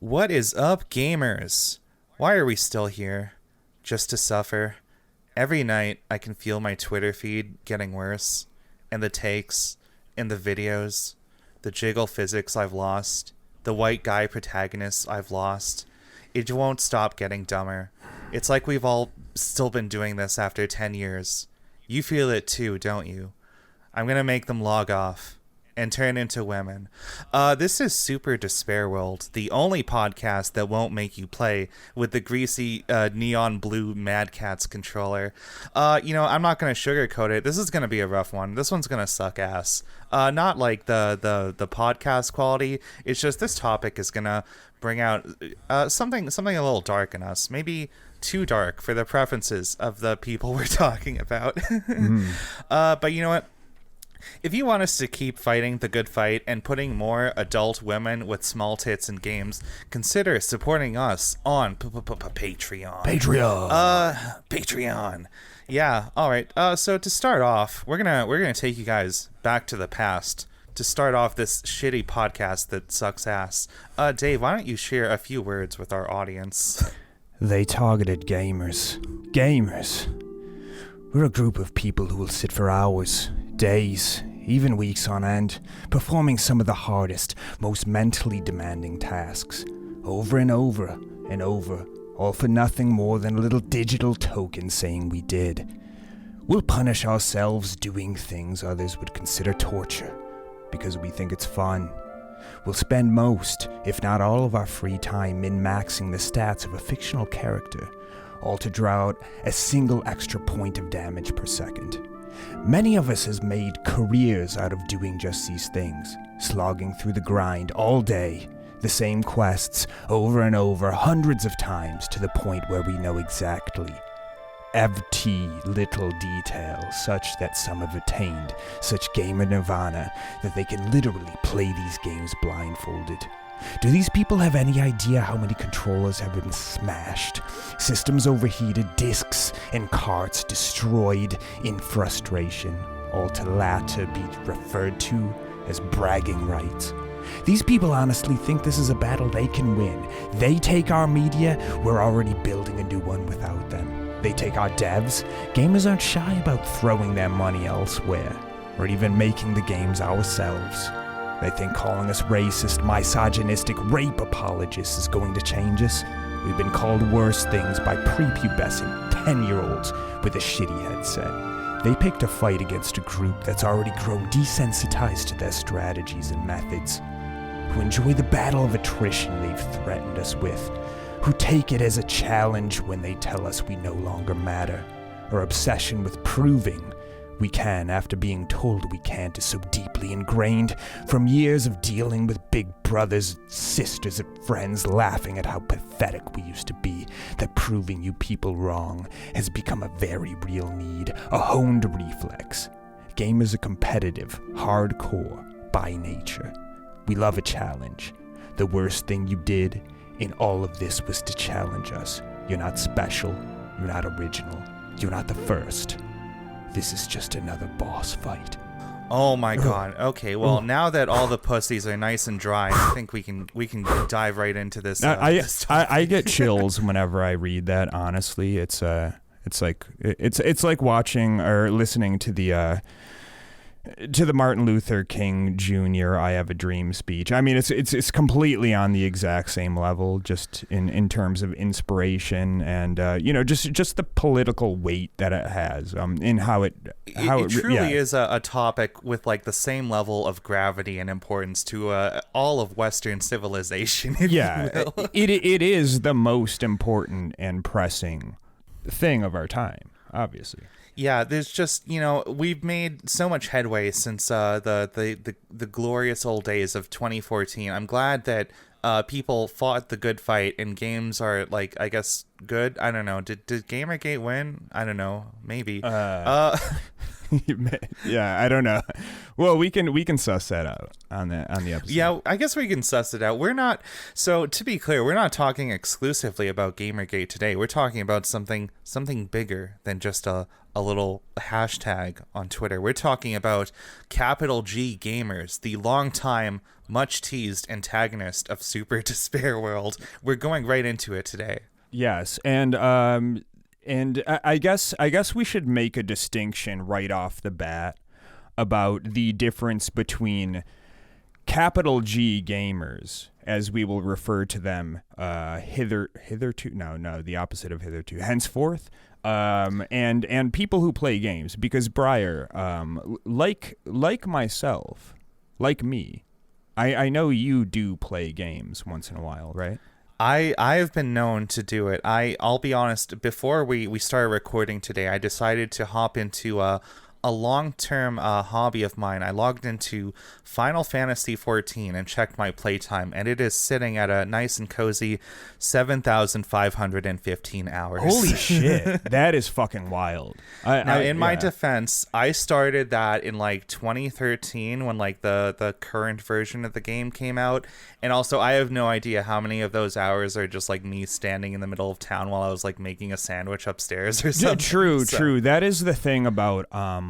What is up, gamers? Why are we still here? Just to suffer? Every night, I can feel my Twitter feed getting worse, and the takes, and the videos, the jiggle physics I've lost, the white guy protagonists I've lost. It won't stop getting dumber. It's like we've all still been doing this after 10 years. You feel it too, don't you? I'm gonna make them log off and turn into women. This is Super Despair World, the only podcast that won't make you play with the greasy neon blue Mad Catz controller. I'm not going to sugarcoat it. This is going to be a rough one. This one's going to suck ass. Not like the podcast quality. It's just this topic is going to bring out something a little dark in us. Maybe too dark for the preferences of the people we're talking about. But you know what? If you want us to keep fighting the good fight and putting more adult women with small tits in games, consider supporting us on Patreon. Patreon. Yeah. All right. So to start off, we're gonna take you guys back to the past to start off this shitty podcast that sucks ass. Dave, why don't you share a few words with our audience? They targeted gamers. Gamers. We're a group of people who will sit for hours, days, even weeks on end, performing some of the hardest, most mentally demanding tasks, over and over and over, all for nothing more than a little digital token saying we did. We'll punish ourselves doing things others would consider torture, because we think it's fun. We'll spend most, if not all of our free time min-maxing the stats of a fictional character, all to draw out a single extra point of damage per second. Many of us has made careers out of doing just these things, slogging through the grind all day, the same quests over and over hundreds of times to the point where we know exactly every little detail, such that some have attained such gamer nirvana that they can literally play these games blindfolded. Do these people have any idea how many controllers have been smashed, systems overheated, discs and carts destroyed in frustration, all to latter be referred to as bragging rights? These people honestly think this is a battle they can win. They take our media, we're already building a new one without them. They take our devs, gamers aren't shy about throwing their money elsewhere, or even making the games ourselves. They think calling us racist, misogynistic rape apologists is going to change us. We've been called worse things by prepubescent 10-year-olds with a shitty headset. They picked a fight against a group that's already grown desensitized to their strategies and methods, who enjoy the battle of attrition they've threatened us with, who take it as a challenge when they tell us we no longer matter. Our obsession with proving we can after being told we can't is so deeply ingrained from years of dealing with big brothers, sisters, and friends laughing at how pathetic we used to be, that proving you people wrong has become a very real need, a honed reflex. Gamers are competitive, hardcore, by nature. We love a challenge. The worst thing you did in all of this was to challenge us. You're not special, you're not original, you're not the first. This is just another boss fight. Oh my god. Okay, well, now that all the pussies are nice and dry, I think we can dive right into this. I get chills whenever I read that. Honestly, it's like watching or listening to the Martin Luther King Jr. "I Have a Dream" speech. I mean, it's completely on the exact same level, just in terms of inspiration and just the political weight that it has. In how it truly is a topic with like the same level of gravity and importance to all of Western civilization. If you will. It is the most important and pressing thing of our time, obviously. Yeah, there's just, we've made so much headway since the glorious old days of 2014. I'm glad that people fought the good fight and games are, like, I guess, good. I don't know. Did Gamergate win? I don't know. Maybe. Yeah, I don't know. Well, we can suss that out on the episode. Yeah, I guess we can suss it out. We're not. So to be clear, we're not talking exclusively about Gamergate today. We're talking about something bigger than just a little hashtag on Twitter. We're talking about capital G Gamers, the longtime, much teased antagonist of Super Despair World. We're going right into it today. Yes, and I guess we should make a distinction right off the bat about the difference between capital G gamers, as we will refer to them hitherto. No, the opposite of hitherto. Henceforth, and people who play games, because Briar, like myself, like me, I know you do play games once in a while, right? I have been known to do it. I'll be honest, before we started recording today, I decided to hop into a long-term hobby of mine. I logged into Final Fantasy XIV and checked my playtime, and it is sitting at a nice and cozy 7,515 hours. Holy shit. That is fucking wild. In my defense, I started that in like 2013 when like the current version of the game came out. And also, I have no idea how many of those hours are just like me standing in the middle of town while I was like making a sandwich upstairs or something. True. That is the thing about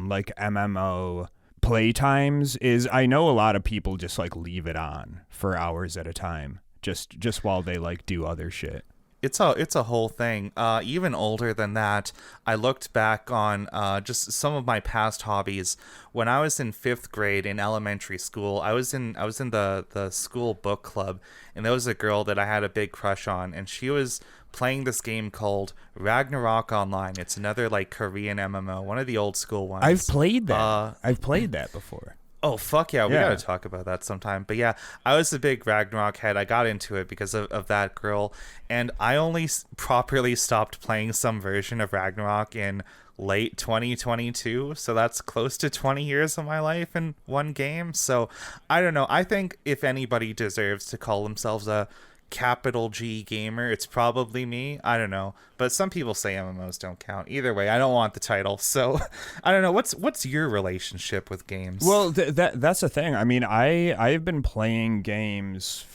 like MMO playtimes is I know a lot of people just like leave it on for hours at a time just while they like do other shit. It's a whole thing. Even older than that, I looked back on just some of my past hobbies. When I was in 5th grade in elementary school, I was in the school book club, and there was a girl that I had a big crush on, and she was playing this game called Ragnarok Online. It's another like Korean MMO, one of the old school ones. I've played that. I've played that before. Oh, fuck yeah. We got to talk about that sometime. But yeah, I was a big Ragnarok head. I got into it because of that girl. And I only properly stopped playing some version of Ragnarok in late 2022. So that's close to 20 years of my life in one game. So I don't know. I think if anybody deserves to call themselves a capital G gamer, it's probably me. I don't know, but some people say MMOs don't count. Either way, I don't want the title, so I don't know. What's your relationship with games? Well, that's the thing. I mean, I've been playing games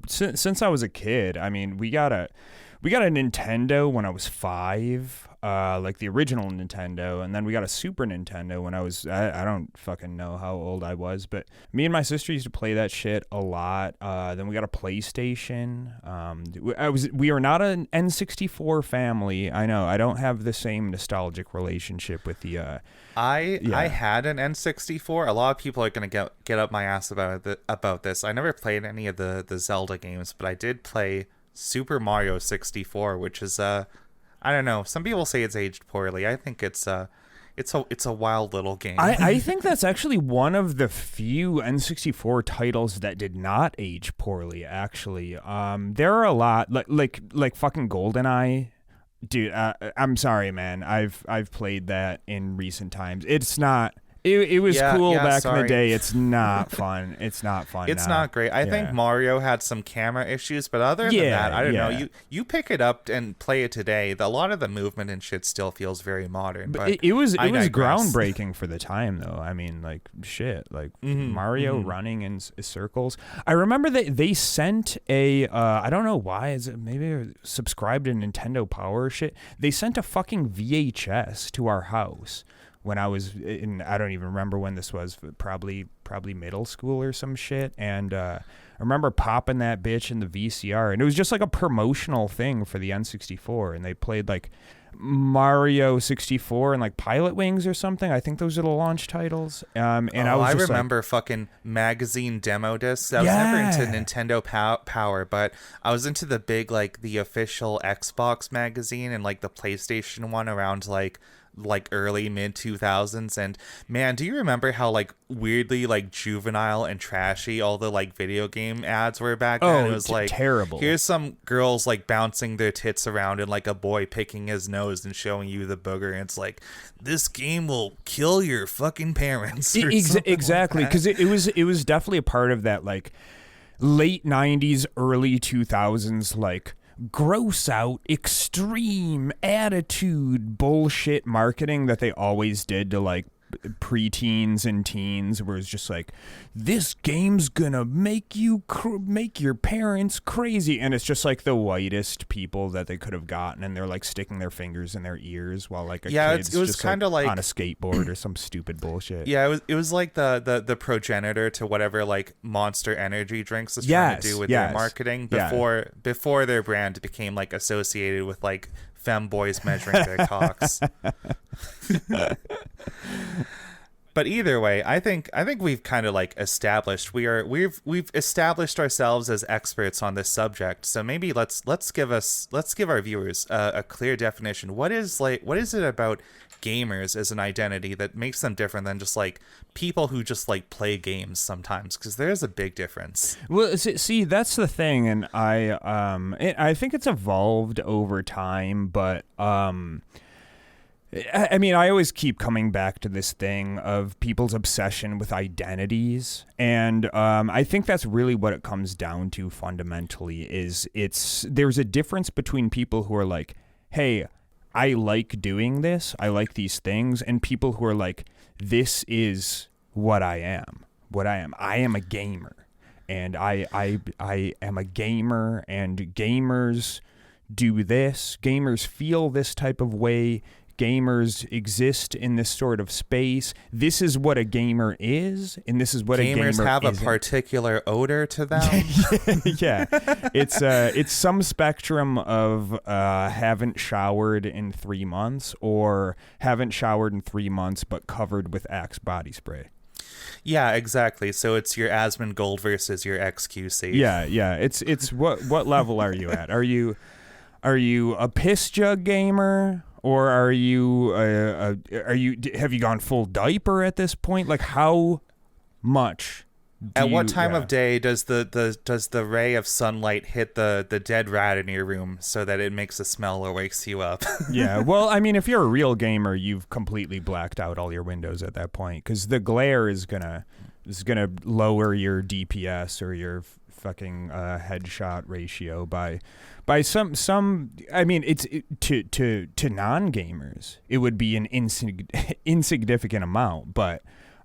since I was a kid. I mean, we got a Nintendo when I was 5. Like the original Nintendo, and then we got a Super Nintendo when I don't fucking know how old I was, but me and my sister used to play that shit a lot. Then we got a PlayStation. We are not an N64 family. I know I don't have the same nostalgic relationship with the. I had an N64. A lot of people are gonna get up my ass about this. I never played any of the Zelda games, but I did play Super Mario 64, which is I don't know. Some people say it's aged poorly. I think it's a wild little game. I think that's actually one of the few N64 titles that did not age poorly. Actually, there are a lot like fucking GoldenEye. Dude, I'm sorry, man. I've played that in recent times. It's not. It was cool back in the day. It's not fun. It's not fun. It's now. Not great. I think Mario had some camera issues, but other than that, I don't know. You pick it up and play it today. A lot of the movement and shit still feels very modern. But it was groundbreaking for the time, though. I mean, like shit, like Mario running in circles. I remember they sent a I don't know why. Is it maybe subscribed to Nintendo Power or shit? They sent a fucking VHS to our house. When I was in, I don't even remember when this was, probably middle school or some shit. And I remember popping that bitch in the VCR, and it was just like a promotional thing for the N64. And they played like Mario 64 and like Pilot Wings or something. I think those are the launch titles. I remember fucking magazine demo discs. I was never into Nintendo Power, but I was into the big, like the official Xbox magazine and like the PlayStation one around like early mid 2000s. And man, do you remember how like weirdly like juvenile and trashy all the like video game ads were back then? It was like terrible. Here's some girls like bouncing their tits around and like a boy picking his nose and showing you the booger, and it's like, this game will kill your fucking parents. Exactly, because it was definitely a part of that like late 90s early 2000s like gross out, extreme attitude bullshit marketing that they always did to like preteens and teens, where it's just like, this game's gonna make make your parents crazy, and it's just like the whitest people that they could have gotten, and they're like sticking their fingers in their ears while like a kid's it was just kind of like on a skateboard or some stupid bullshit. Yeah, it was like the progenitor to whatever like Monster Energy drinks is trying to do with their marketing before their brand became like associated with like femboys measuring their cocks. But either way, I think we've kind of like established we've established ourselves as experts on this subject. So maybe let's give our viewers a clear definition. What is it about gamers as an identity that makes them different than just like people who just like play games sometimes? Because there's a big difference. Well, see, that's the thing, and I think it's evolved over time, but I mean, I always keep coming back to this thing of people's obsession with identities, and I think that's really what it comes down to fundamentally. There's a difference between people who are like, hey, I like doing this, I like these things, and people who are like, this is what I am. I am a gamer, and I am a gamer, and gamers do this. Gamers feel this type of way. Gamers exist in this sort of space. This is what a gamer is, and this is what gamers a gamer have isn't. A particular odor to them. Yeah, it's some spectrum of haven't showered in 3 months, or haven't showered in 3 months but covered with Axe body spray. Yeah, exactly. So it's your Asmongold versus your XQC. Yeah. It's what level are you at? Are you a piss jug gamer? Or have you gone full diaper at this point? Like, how much? At what time of day does the ray of sunlight hit the dead rat in your room so that it makes a smell or wakes you up? Yeah, well, I mean, if you're a real gamer, you've completely blacked out all your windows at that point, because the glare is gonna lower your DPS or your fucking headshot ratio by some. I mean, to non-gamers, it would be an insignificant amount, but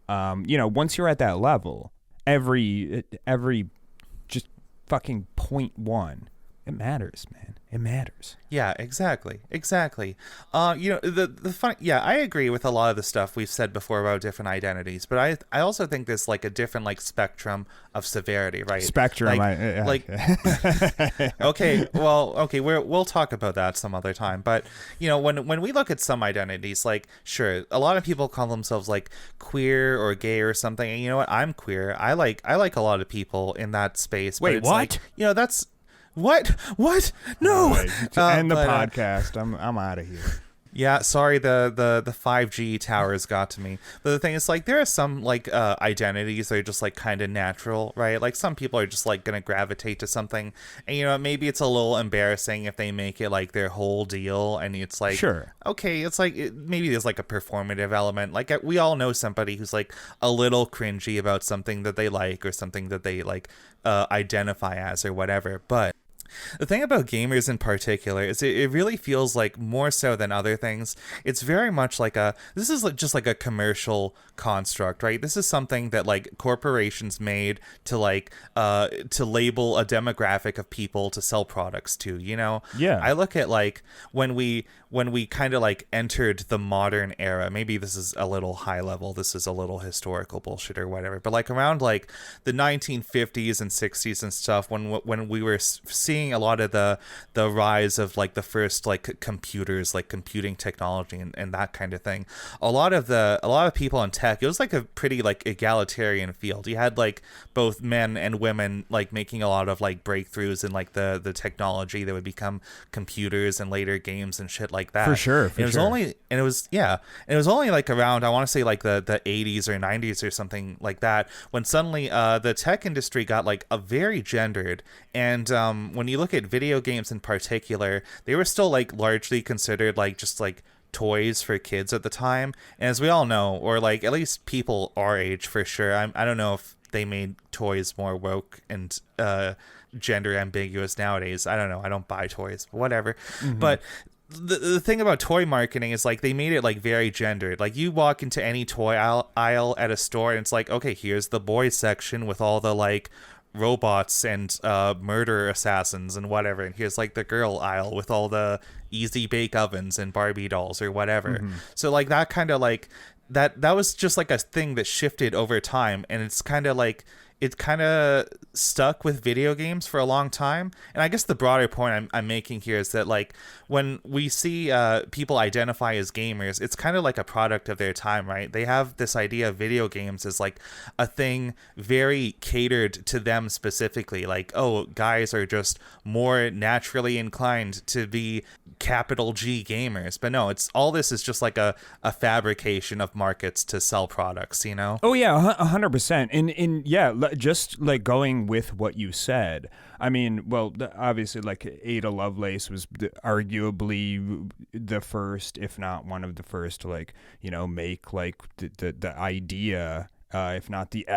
once you're at that level, every just fucking 0.1, it matters, man. It matters. Yeah, exactly. The fun. Yeah, I agree with a lot of the stuff we've said before about different identities, but I also think there's like a different like spectrum of severity, right? Spectrum, Okay, we'll talk about that some other time. But when we look at some identities, like sure, a lot of people call themselves like queer or gay or something, and you know what? I'm queer. I like a lot of people in that space. Wait, but it's what? Like, that's. What? No. End the podcast. I'm out of here. Yeah, sorry, the 5G towers got to me. But the thing is, like, there are some like identities that are just like kind of natural, right? Like some people are just like gonna gravitate to something, and maybe it's a little embarrassing if they make it like their whole deal, and it's like, sure, okay, it's like maybe there's like a performative element. Like we all know somebody who's like a little cringy about something that they like or something that they like identify as or whatever, but. The thing about gamers in particular is it really feels like more so than other things. It's very much like this is just like a commercial construct, right? This is something that like corporations made to like to label a demographic of people to sell products to, Yeah. I look at like when we kind of like entered the modern era, maybe this is a little high level, this is a little historical bullshit or whatever, but like around like the 1950s and 60s and stuff, when we were seeing a lot of the rise of like the first like computers, like computing technology and that kind of thing, a lot of people in tech, it was like a pretty like egalitarian field. You had like both men and women like making a lot of like breakthroughs in like the technology that would become computers and later games and shit like that. For sure. It was only like around, I want to say like the 80s or 90s or something like that, when suddenly the tech industry got like a very gendered, and when you look at video games in particular, they were still like largely considered like just like toys for kids at the time. And as we all know, or like at least people our age for sure, I don't know if they made toys more woke and gender ambiguous nowadays. I don't know. I don't buy toys, whatever. But the thing about toy marketing is like they made it like very gendered. Like you walk into any toy aisle at a store and it's like, okay, here's the boys section with all the like robots and murder assassins and whatever, and here's like the girl aisle with all the easy bake ovens and Barbie dolls or whatever. So like that kind of like that was just like a thing that shifted over time, and it's kind of like it kind of stuck with video games for a long time. And I guess the broader point I'm making here is that like when we see people identify as gamers, it's kind of like a product of their time, right? They have this idea of video games as like a thing very catered to them specifically. Like, oh, guys are just more naturally inclined to be capital G gamers. But no, it's all this is just like a fabrication of markets to sell products, you know? Oh yeah, 100%. And yeah, just like going with what you said, I mean, well, obviously like Ada Lovelace was arguably the first, if not one of the first, to like, you know, make like the idea, if not the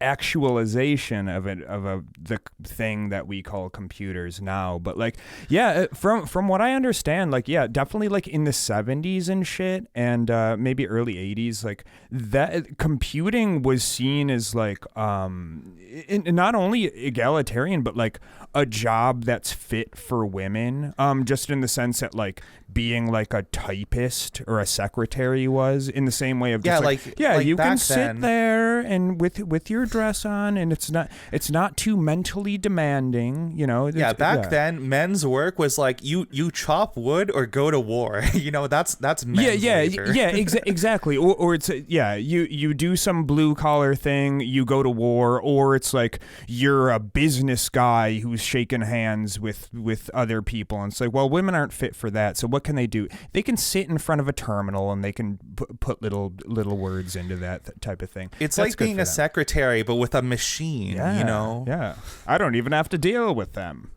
actualization of the thing that we call computers now. But like, yeah, from what I understand, like, yeah, definitely like in the 70s and shit, and maybe early 80s, like that computing was seen as like not only egalitarian but like a job that's fit for women, just in the sense that like being like a typist or a secretary was, in the same way of just like you can sit there and with your dress on, and it's not too mentally demanding, you know. Back then men's work was like you chop wood or go to war. You know, that's men's labor. Exactly. Or it's you do some blue collar thing, you go to war, or it's like you're a business guy who's shaking hands with other people, and it's like, well, women aren't fit for that. So what can they do? They can sit in front of a terminal and they can put little words into that type of thing. It's like being a secretary but with a machine, you know? Yeah. I don't even have to deal with them.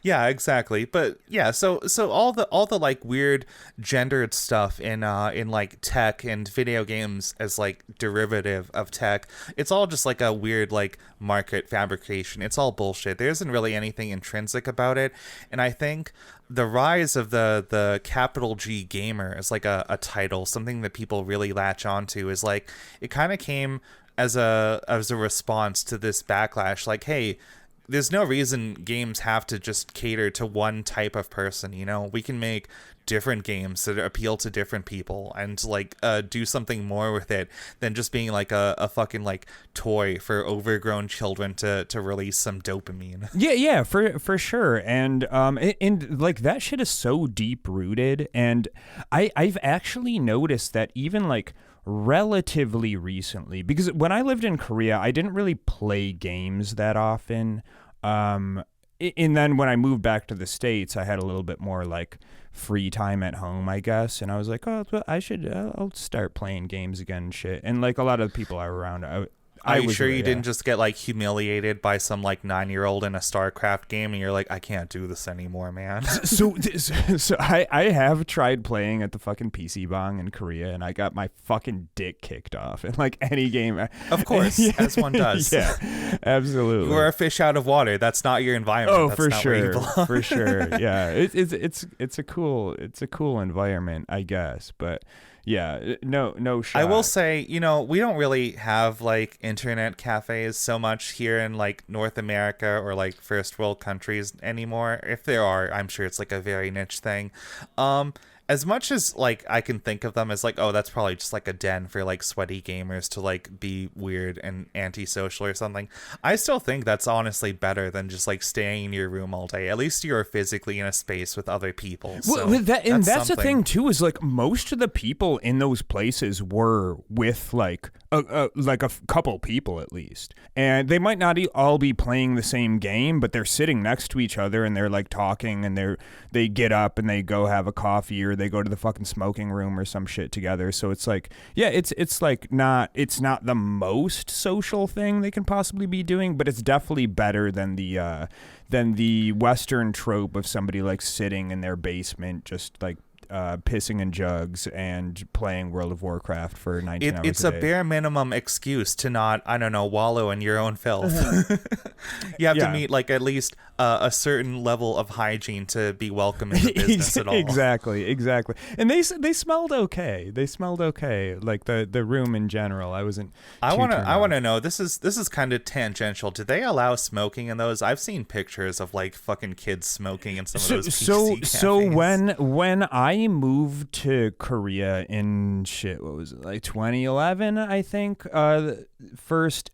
Yeah, exactly. But yeah, so all the like weird gendered stuff in like tech and video games as like derivative of tech, it's all just like a weird like market fabrication. It's all bullshit. There isn't really anything intrinsic about it. And I think the rise of the capital G gamer as like a title, something that people really latch onto, is like it kind of came as a response to this backlash. Like, hey, there's no reason games have to just cater to one type of person, you know? We can make different games that appeal to different people and like do something more with it than just being like a fucking like toy for overgrown children to release some dopamine. Yeah, for sure. And like that shit is so deep rooted, and I've actually noticed that even like relatively recently, because when I lived in Korea, I didn't really play games that often. And then when I moved back to the States, I had a little bit more like free time at home, I guess. And I was like, oh, I'll start playing games again and shit. And like a lot of the people I were around, Are you sure you didn't just get like humiliated by some like 9-year-old in a StarCraft game and you're like, I can't do this anymore, man? So I have tried playing at the fucking PC Bang in Korea, and I got my fucking dick kicked off in like any game. Of course, as one does. Yeah, absolutely. You're a fish out of water. That's not your environment. Oh, that's for not sure, where you belong. for sure. Yeah, it's a cool environment, I guess, but. Yeah, no shot. I will say, you know, we don't really have like internet cafes so much here in like North America or like first world countries anymore. If there are, I'm sure it's like a very niche thing. As much as like I can think of them as like, oh, that's probably just like a den for like sweaty gamers to like be weird and antisocial or something, I still think that's honestly better than just like staying in your room all day. At least you're physically in a space with other people. So well, that's the thing too, is like most of the people in those places were with like a couple people at least, and they might not all be playing the same game, but they're sitting next to each other and they're like talking, and they get up and they go have a coffee, or they go to the fucking smoking room or some shit together. So it's like, yeah, it's like not the most social thing they can possibly be doing, but it's definitely better than the Western trope of somebody like sitting in their basement just like pissing in jugs and playing World of Warcraft for 19 hours It's a a day. bare minimum excuse to not, I don't know, wallow in your own filth. You have to meet like at least a certain level of hygiene to be welcome in the business at all. Exactly. And they smelled okay. Like the room in general. I wasn't. I want to know. This is kind of tangential. Do they allow smoking in those? I've seen pictures of like fucking kids smoking in some of those PC cafes. So when I moved to Korea in what was it, like 2011, I think, first,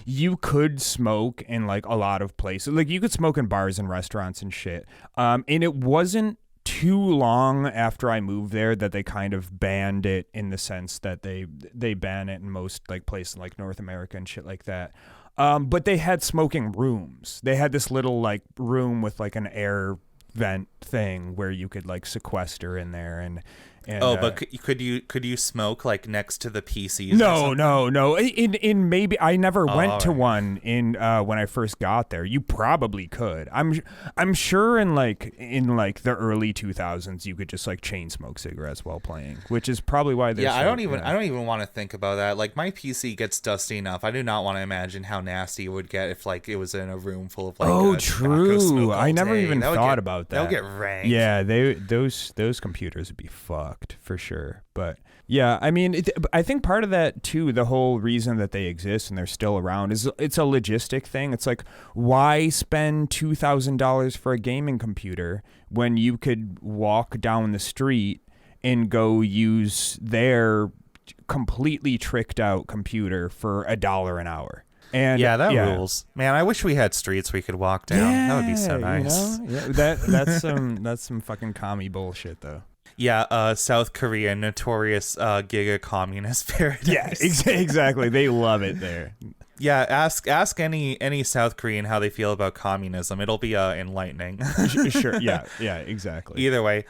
you could smoke in like a lot of places. Like you could smoke in bars and restaurants and shit. And it wasn't too long after I moved there that they kind of banned it, in the sense that they ban it in most like places like North America and shit like that. But they had smoking rooms. They had this little like room with like an air vent thing where you could like sequester in there and but could you smoke like next to the PCs? No. In maybe I never went to one in when I first got there. You probably could. I'm sure in like the early 2000s you could just like chain smoke cigarettes while playing, which is probably why there's I don't even want to think about that. Like my PC gets dusty enough. I do not want to imagine how nasty it would get if like it was in a room full of like true. I never even thought about that. They'll get rank. Yeah, those computers would be fucked for sure. But yeah, I mean, I think part of that too, the whole reason that they exist and they're still around, is it's a logistic thing. It's like, why spend $2,000 for a gaming computer when you could walk down the street and go use their completely tricked out computer for $1 an hour? And that rules, man. I wish we had streets we could walk down. That would be so nice. That's some fucking commie bullshit though. Yeah, South Korea, notorious giga communist paradise. Yeah, exactly. They love it there. Yeah, ask any South Korean how they feel about communism. It'll be enlightening. Sure. Yeah, exactly. Either way,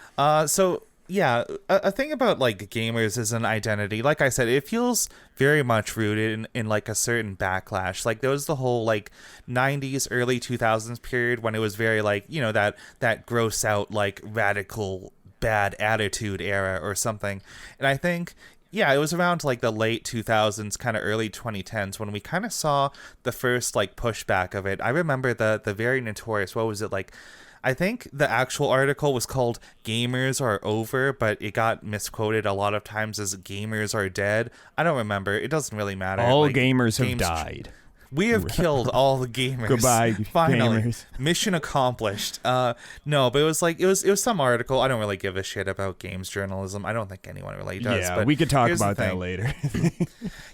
yeah, a thing about like gamers as an identity, like I said, it feels very much rooted in like a certain backlash. Like there was the whole like 90s, early 2000s period when it was very like, you know, that gross out like radical bad attitude era or something. And I think, yeah, it was around like the late 2000s, kind of early 2010s when we kind of saw the first like pushback of it. I remember the very notorious, what was it, like, I think the actual article was called Gamers Are Over, but it got misquoted a lot of times as Gamers Are Dead. I don't remember. It doesn't really matter. All like, gamers have died. We have killed all the gamers. Goodbye, finally. gamers. Mission accomplished. No, but it was like it was some article. I don't really give a shit about games journalism. I don't think anyone really does. Yeah, but we could talk about that later.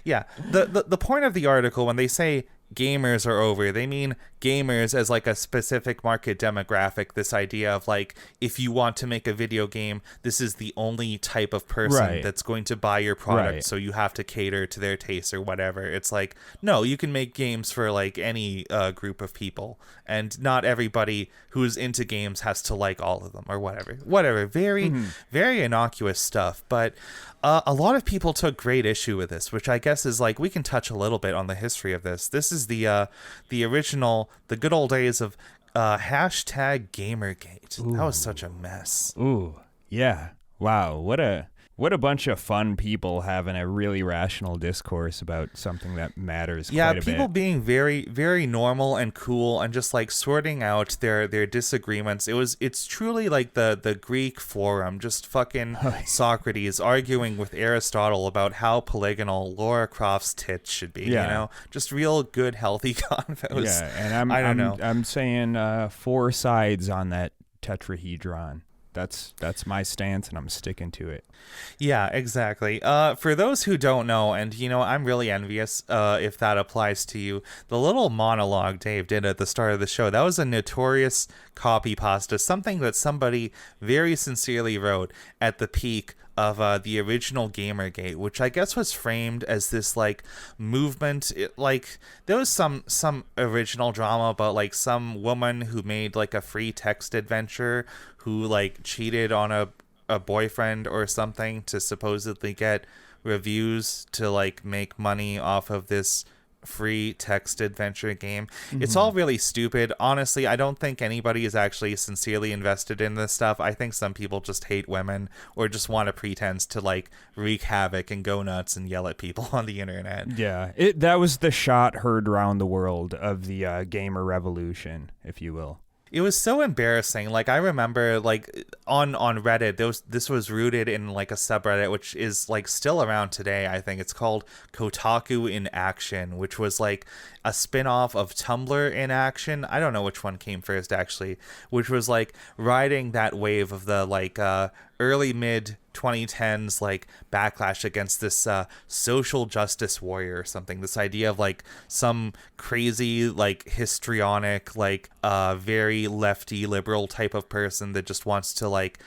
Yeah, the point of the article, when they say gamers are over, they mean gamers as like a specific market demographic. This idea of like, if you want to make a video game, this is the only type of person that's going to buy your product, so you have to cater to their tastes or whatever. It's like, no, you can make games for like any group of people, and not everybody who's into games has to like all of them or whatever. Very very innocuous stuff, but a lot of people took great issue with this, which I guess is like, we can touch a little bit on the history of this. This is the original, the good old days of hashtag Gamergate. Ooh. That was such a mess. Ooh, yeah. Wow, what a bunch of fun people having a really rational discourse about something that matters quite a bit. Yeah, people being very, very normal and cool and just like sorting out their disagreements. It's truly like the Greek forum, just fucking Socrates arguing with Aristotle about how polygonal Lara Croft's tits should be, you know? Just real good, healthy convos. Yeah, and I don't know. I'm saying 4 sides on that tetrahedron. That's my stance, and I'm sticking to it. Yeah, exactly. For those who don't know, and you know, I'm really envious if that applies to you, the little monologue Dave did at the start of the show, that was a notorious copy pasta, something that somebody very sincerely wrote at the peak of the original Gamergate, which I guess was framed as this like movement. Like there was some original drama about like some woman who made like a free text adventure who like cheated on a boyfriend or something to supposedly get reviews to like make money off of this free text adventure game. It's all really stupid. Honestly, I don't think anybody is actually sincerely invested in this stuff. I think some people just hate women or just want to pretend to like wreak havoc and go nuts and yell at people on the internet. Yeah, that was the shot heard around the world of the gamer revolution, if you will. It was so embarrassing. Like, I remember, like, on Reddit, this was rooted in, like, a subreddit, which is, like, still around today, I think. It's called Kotaku in Action, which was, like, a spin-off of Tumblr in Action. I don't know which one came first, actually. Which was, like, riding that wave of the, like, early, mid 2010s, like, backlash against this social justice warrior or something. This idea of, like, some crazy, like, histrionic, like, very lefty liberal type of person that just wants to, like,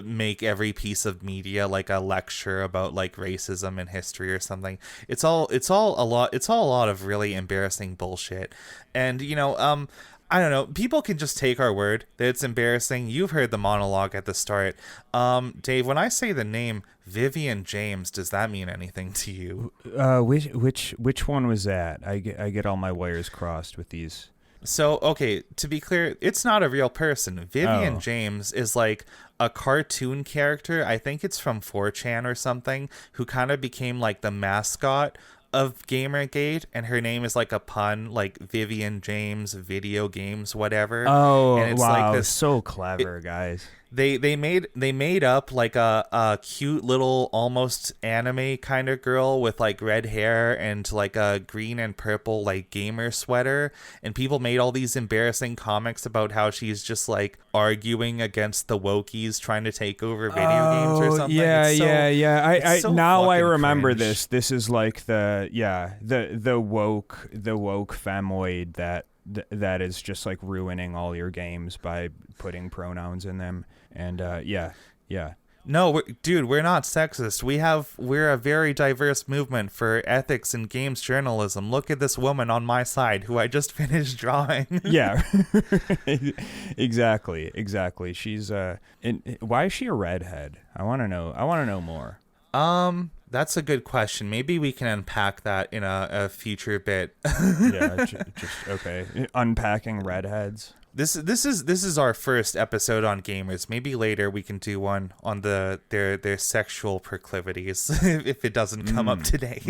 make every piece of media like a lecture about like racism and history or something. It's all a lot of really embarrassing bullshit. And you know, I don't know, people can just take our word that it's embarrassing. You've heard the monologue at the start. Dave, when I say the name Vivian James, does that mean anything to you? Which one was that? I get all my wires crossed with these. So, okay, to be clear, it's not a real person. Vivian James is like a cartoon character. I think it's from 4chan or something, who kind of became like the mascot of Gamergate, and her name is like a pun, like Vivian James video games, whatever. Oh, and it's wow, like this, so clever, guys. They made up like a cute little almost anime kind of girl with like red hair and like a green and purple like gamer sweater, and people made all these embarrassing comics about how she's just like arguing against the wokies trying to take over video games or something. Yeah. I so now I fucking remember cringe. this. This is like the woke femoid that is just like ruining all your games by putting pronouns in them. And yeah. No, we're not sexist. We're a very diverse movement for ethics in games journalism. Look at this woman on my side who I just finished drawing. Yeah. Exactly. She's why is she a redhead? I want to know more. That's a good question. Maybe we can unpack that in a future bit. Yeah, just okay. Unpacking redheads. This is our first episode on gamers. Maybe later we can do one on their sexual proclivities if it doesn't come up today.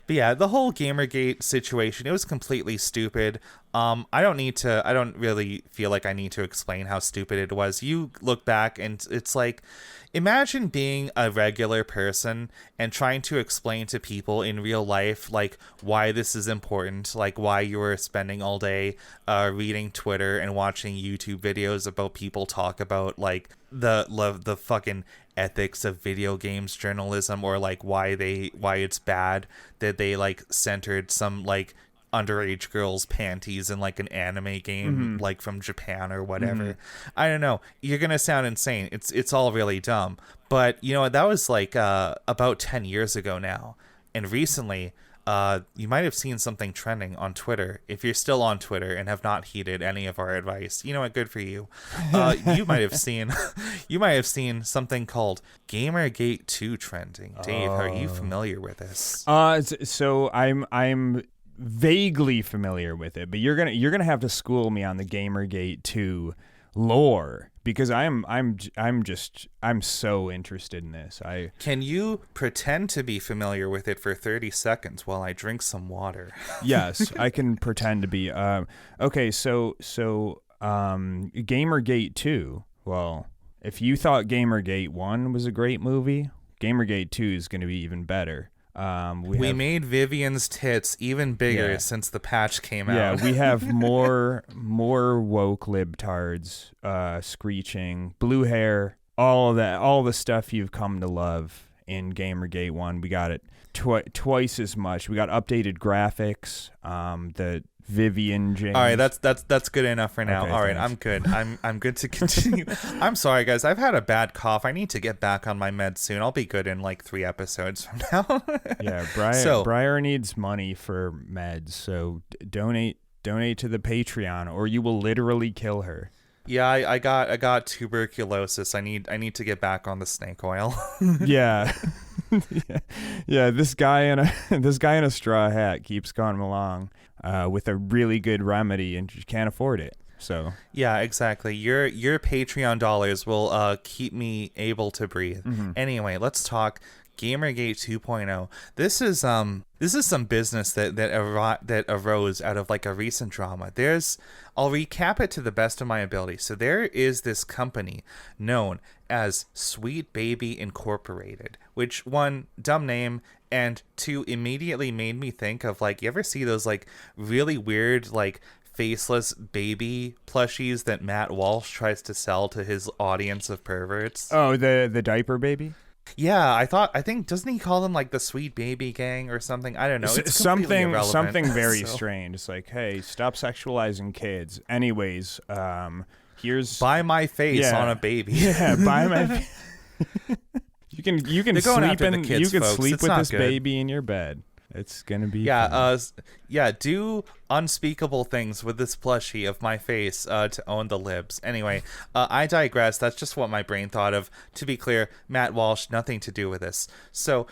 But yeah, the whole Gamergate situation, it was completely stupid. I don't really feel like I need to explain how stupid it was. You look back and it's like, imagine being a regular person and trying to explain to people in real life, like, why this is important, like why you were spending all day reading Twitter and watching YouTube videos about people talk about like the fucking ethics of video games journalism, or like why it's bad that they like centered some like underage girls' panties in like an anime game like from Japan or whatever. I don't know. You're gonna sound insane. It's all really dumb. But you know, that was like about 10 years ago now. And recently, you might have seen something trending on Twitter. If you're still on Twitter and have not heeded any of our advice, you know what? Good for you. You might have seen something called Gamergate 2 trending. Dave, are you familiar with this? So I'm vaguely familiar with it, but you're gonna have to school me on the Gamergate 2 lore, because I'm so interested in this. Can you pretend to be familiar with it for 30 seconds while I drink some water? Yes, I can pretend to be. Okay, so Gamergate 2. Well, if you thought Gamergate 1 was a great movie, Gamergate 2 is going to be even better. We made Vivian's tits even bigger since the patch came out. Yeah, we have more woke libtards screeching, blue hair, all of that, all the stuff you've come to love in Gamergate 1. We got it twice as much. We got updated graphics, the Vivian James. All right, that's good enough for now. Okay, all right, thanks. I'm good. I'm good to continue. I'm sorry, guys. I've had a bad cough. I need to get back on my meds soon. I'll be good in like 3 episodes from now. Yeah, Briar needs money for meds, so donate to the Patreon, or you will literally kill her. Yeah, I got tuberculosis. I need to get back on the snake oil. Yeah. Yeah, this guy in a straw hat keeps going along with a really good remedy, and you can't afford it. So Yeah, exactly. Your Patreon dollars will keep me able to breathe. Anyway, let's talk Gamergate 2.0. This is some business that arose out of like a recent drama. I'll recap it to the best of my ability. So there is this company known as Sweet Baby Incorporated, which, one, dumb name, and two, immediately made me think of, like, you ever see those like really weird like faceless baby plushies that Matt Walsh tries to sell to his audience of perverts? oh, the diaper baby. Yeah, I think doesn't he call them like the Sweet Baby Gang or something? I don't know. It's completely irrelevant. Something very So, strange. It's like, hey, stop sexualizing kids. Anyways, here's buy my face Yeah. on a baby. yeah, buy my. you can They're going sleep after the in kids, you can folks. sleep It's with not this good. baby in your bed. It's gonna be Yeah, fun. do unspeakable things with this plushie of my face to own the libs. Anyway, I digress. That's just what my brain thought of. To be clear, Matt Walsh, nothing to do with this. So,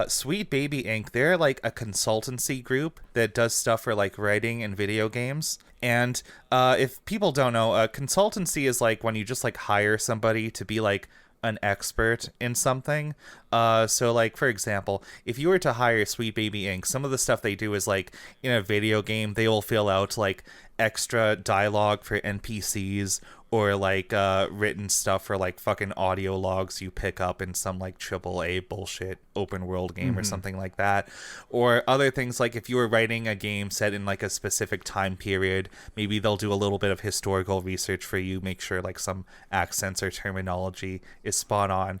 Sweet Baby Inc., they're like a consultancy group that does stuff for like writing and video games. And if people don't know, consultancy is like when you just like hire somebody to be like an expert in something. So like, for example, if you were to hire Sweet Baby Inc., some of the stuff they do is like in a video game, they will fill out like extra dialogue for NPCs, or like written stuff for like fucking audio logs you pick up in some like AAA bullshit open world game or something like that. Or other things like if you were writing a game set in like a specific time period, maybe they'll do a little bit of historical research for you, make sure like some accents or terminology is spot on.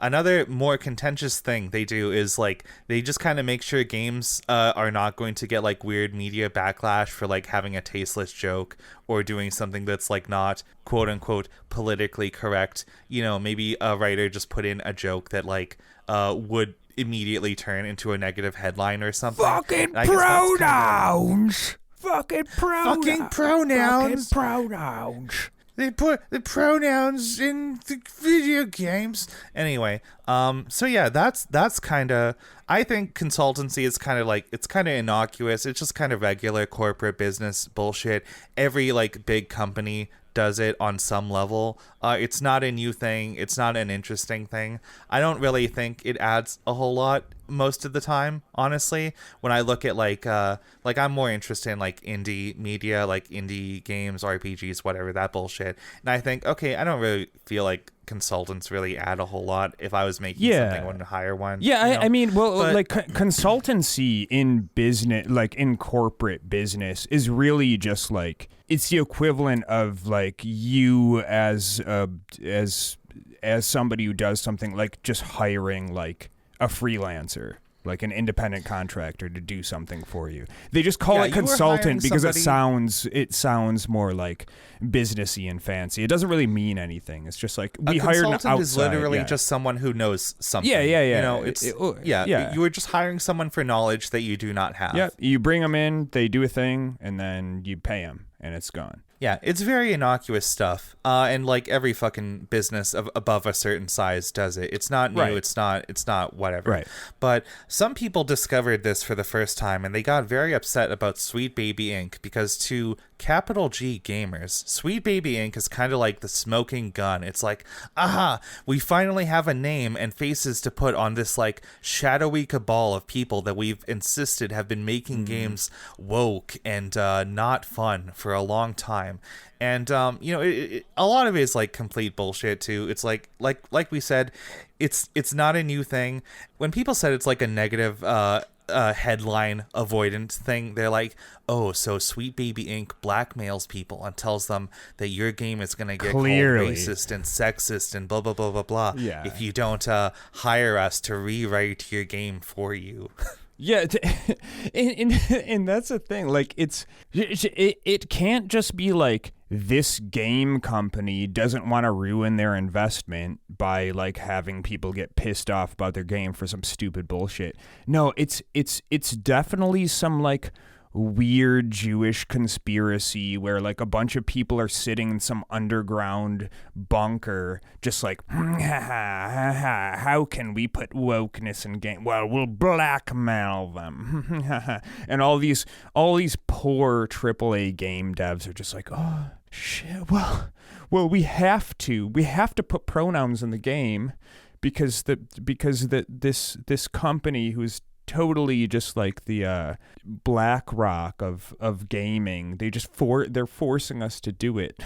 Another more contentious thing they do is like they just kind of make sure games are not going to get like weird media backlash for like having a tasteless joke or doing something that's like not quote unquote politically correct. You know, maybe a writer just put in a joke that like would immediately turn into a negative headline or something. Fucking I guess that's kinda- pronouns. Fucking pronouns. Fucking pronouns. Fucking pronouns. They put the pronouns in the video games. Anyway, so yeah, that's kind of, I think consultancy is kind of like, it's kind of innocuous. It's just kind of regular corporate business bullshit. Every like big company does it on some level. It's not a new thing. It's not an interesting thing. I don't really think it adds a whole lot most of the time, honestly. When I look at like I'm more interested in like indie media, like indie games, RPGs, whatever, that bullshit. And I think, okay, I don't really feel like consultants really add a whole lot. If I was making something, I wouldn't hire one. Yeah, you know? I mean, well, But- like consultancy in business, like in corporate business, is really just like, it's the equivalent of like you as somebody who does something, like just hiring like a freelancer, like an independent contractor to do something for you. They just call Yeah, it you were hiring consultant because somebody- it sounds more like businessy and fancy. It doesn't really mean anything. It's just like A we hired an consultant outside. is literally yeah. just someone who knows something. Yeah. You know, it's yeah. You were just hiring someone for knowledge that you do not have. Yeah, you bring them in, they do a thing, and then you pay them, and it's gone. Yeah, it's very innocuous stuff, and like every fucking business above a certain size does it. It's not new. Right. It's not whatever. Right. But some people discovered this for the first time, and they got very upset about Sweet Baby Inc. because to capital G gamers, Sweet Baby Inc. is kind of like the smoking gun. It's like, aha, we finally have a name and faces to put on this like shadowy cabal of people that we've insisted have been making games woke and not fun for a long time. And you know, a lot of it is like complete bullshit too. It's like we said, it's not a new thing. When people said it's like a negative headline avoidant thing, they're like, oh, so Sweet Baby Inc. blackmails people and tells them that your game is gonna get Clearly. called racist and sexist and blah blah blah blah blah. Yeah. If you don't hire us to rewrite your game for you. Yeah, and that's the thing. Like, it can't just be like this game company doesn't want to ruin their investment by like having people get pissed off about their game for some stupid bullshit. No, it's definitely some like weird Jewish conspiracy where like a bunch of people are sitting in some underground bunker just like how can we put wokeness in game? Well, we'll blackmail them. And all these poor AAA game devs are just like, oh shit, well we have to put pronouns in the game because this company who's totally just like the BlackRock of gaming. They're forcing us to do it.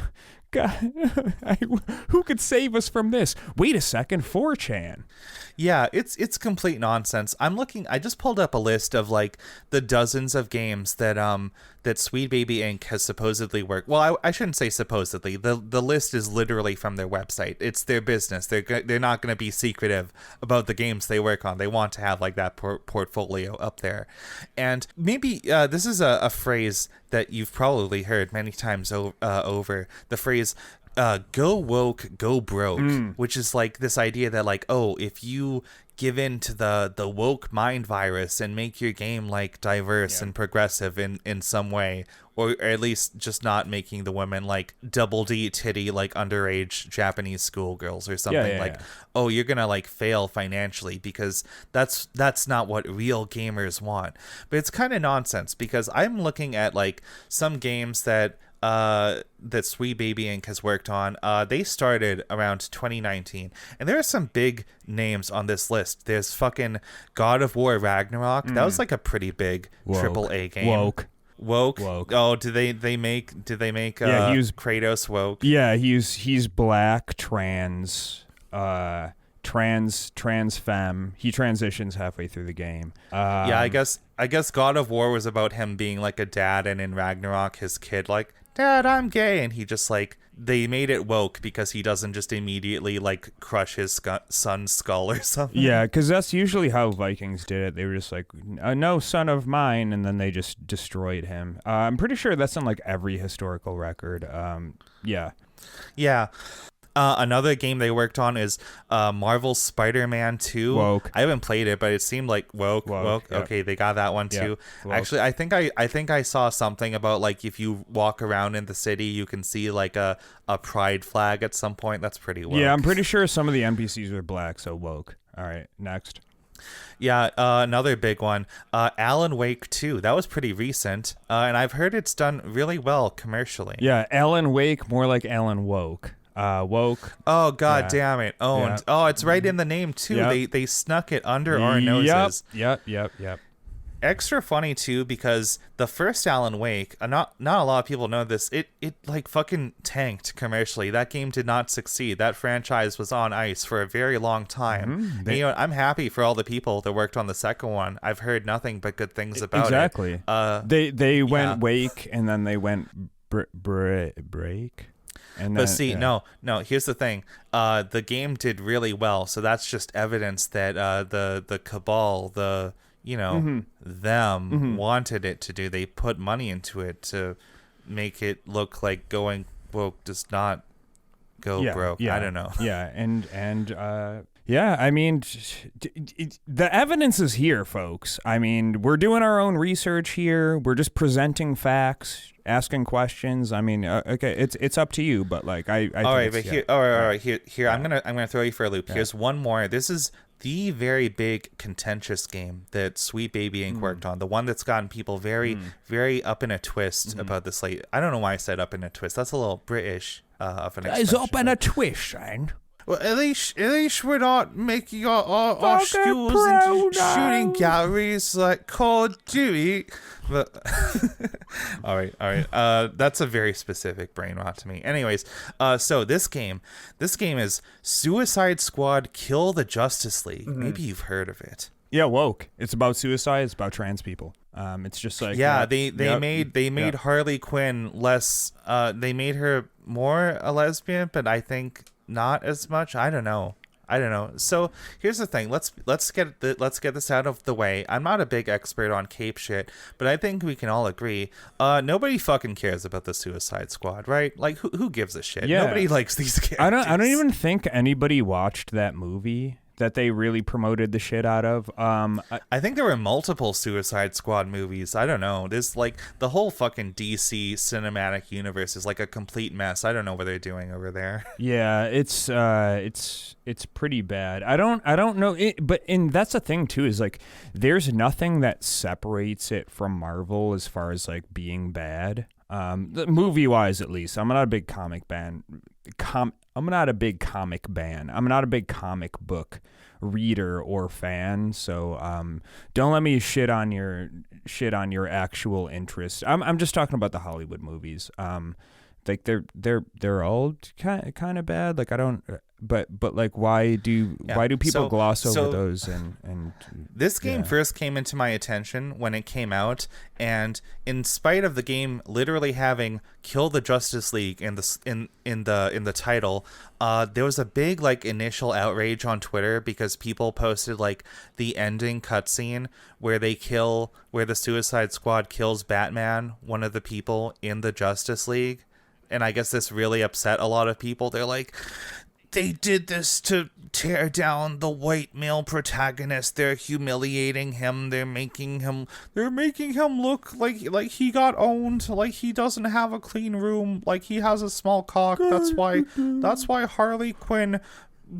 God, who could save us from this? Wait a second, 4chan. Yeah, it's complete nonsense. I just pulled up a list of like the dozens of games that that Sweet Baby Inc. has supposedly worked. Well, I shouldn't say supposedly. The list is literally from their website. It's their business. They're not going to be secretive about the games they work on. They want to have like that portfolio up there. And maybe this is a phrase that you've probably heard many times over. The phrase go woke, go broke, which is like this idea that like, oh, if you give in to the woke mind virus and make your game like diverse and progressive in some way, or at least just not making the women like double D titty like underage Japanese schoolgirls or something, oh, you're gonna like fail financially because that's not what real gamers want. But it's kind of nonsense because I'm looking at like some games that Sweet Baby Inc. has worked on. They started around 2019, and there are some big names on this list. There's fucking God of War Ragnarok. That was like a pretty big AAA game. Woke. Oh, did they make he was Kratos woke? Yeah, he's black, trans femme. He transitions halfway through the game. Yeah, I guess God of War was about him being like a dad, and in Ragnarok his kid like, Dad, I'm gay, and he just like, they made it woke because he doesn't just immediately like crush his son's skull or something. Yeah, because that's usually how Vikings did it. They were just like, no son of mine, and then they just destroyed him. I'm pretty sure that's in like every historical record. Yeah. Another game they worked on is Marvel's Spider-Man 2. Woke. I haven't played it, but it seemed like woke. Yep. Okay, they got that one too. Woke. Actually, I think I saw something about like if you walk around in the city, you can see like a pride flag at some point. That's pretty woke. Yeah, I'm pretty sure some of the NPCs are black, so woke. All right, next. Yeah, another big one, Alan Wake 2. That was pretty recent, and I've heard it's done really well commercially. Yeah, Alan Wake, more like Alan Woke. Woke. Oh god damn it. Owned. Yeah. Oh, it's right in the name too. Yep. They snuck it under our noses. Yep. Extra funny too because the first Alan Wake, not a lot of people know this, it like fucking tanked commercially. That game did not succeed. That franchise was on ice for a very long time. And, you know, I'm happy for all the people that worked on the second one. I've heard nothing but good things about it. Exactly. They went Wake and then they went break. And but see, no. Here's the thing: the game did really well, so that's just evidence that the cabal, them wanted it to do. They put money into it to make it look like going woke does not go broke. I don't know. Yeah, and I mean, the evidence is here, folks. I mean, we're doing our own research here. We're just presenting facts, asking questions. I mean, okay, it's up to you, but like I all right, but here, all right, here. I'm gonna throw you for a loop. Yeah. Here's one more. This is the very big contentious game that Sweet Baby Inc. worked on. The one that's gotten people very, very up in a twist about this. Like, I don't know why I said up in a twist. That's a little British of an expression. It's up in a twist, Shane. Well, at least we're not making our schools into shooting galleries like Call of Duty. But all right. That's a very specific brain rot to me. Anyways, so this game is Suicide Squad: Kill the Justice League. Maybe you've heard of it. Yeah, woke. It's about suicide. It's about trans people. It's just like they made Harley Quinn less. They made her more a lesbian, but I think not as much. I don't know. So here's the thing. Let's get this out of the way. I'm not a big expert on cape shit, but I think we can all agree. Nobody fucking cares about the Suicide Squad, right? Like who gives a shit? Yeah. Nobody likes these characters. I don't even think anybody watched that movie. that they really promoted the shit out of. I think there were multiple Suicide Squad movies. I don't know. This like the whole fucking DC cinematic universe is like a complete mess. I don't know what they're doing over there. Yeah, it's pretty bad. I don't know it, and that's the thing too, is like there's nothing that separates it from Marvel as far as like being bad. Movie wise, at least. I'm not a big comic fan. I'm not a big comic fan. I'm not a big comic book reader or fan. So don't let me shit on your actual interest. I'm just talking about the Hollywood movies. Like they're all kind of bad. Like I don't. But like why do people gloss over those and this game first came into my attention when it came out, and in spite of the game literally having "Kill the Justice League" in the title, there was a big like initial outrage on Twitter because people posted like the ending cutscene where the Suicide Squad kills Batman, one of the people in the Justice League, and I guess this really upset a lot of people. They're like, they did this to tear down the white male protagonist. They're humiliating him. They're making him look like he got owned, like he doesn't have a clean room, like he has a small cock. That's why Harley Quinn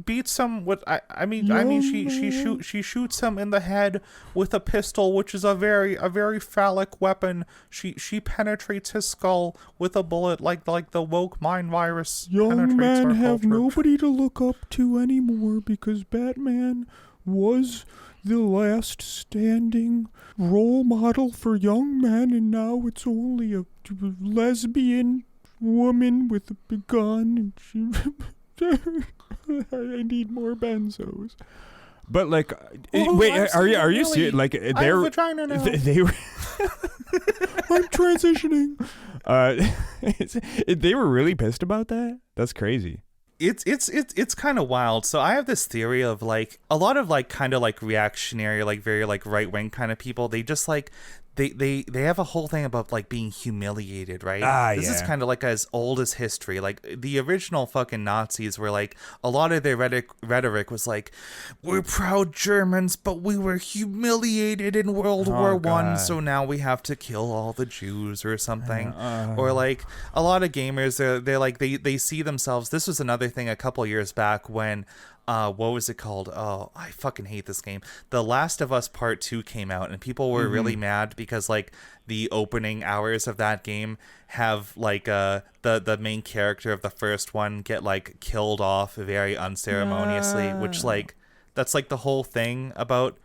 beats him with she shoots him in the head with a pistol, which is a very phallic weapon. She penetrates his skull with a bullet like the woke mind virus. Young men have nobody to look up to anymore because Batman was the last standing role model for young men, and now it's only a lesbian woman with a gun, and she I need more benzos. But like, are you serious? Like they're vagina now. They were. I'm transitioning. They were really pissed about that. That's crazy. It's kind of wild. So I have this theory of like a lot of like kind of like reactionary, like very like right wing kind of people. They just like they have a whole thing about like being humiliated, right? This is kind of like as old as history. Like the original fucking Nazis were like, a lot of their rhetoric was like, we're proud Germans, but we were humiliated in World War I, so now we have to kill all the Jews or something. Or like a lot of gamers, they're like they see themselves. This was another thing a couple years back when what was it called? Oh, I fucking hate this game. The Last of Us Part 2 came out, and people were really mad because like the opening hours of that game have like the main character of the first one get like killed off very unceremoniously, which like that's like the whole thing about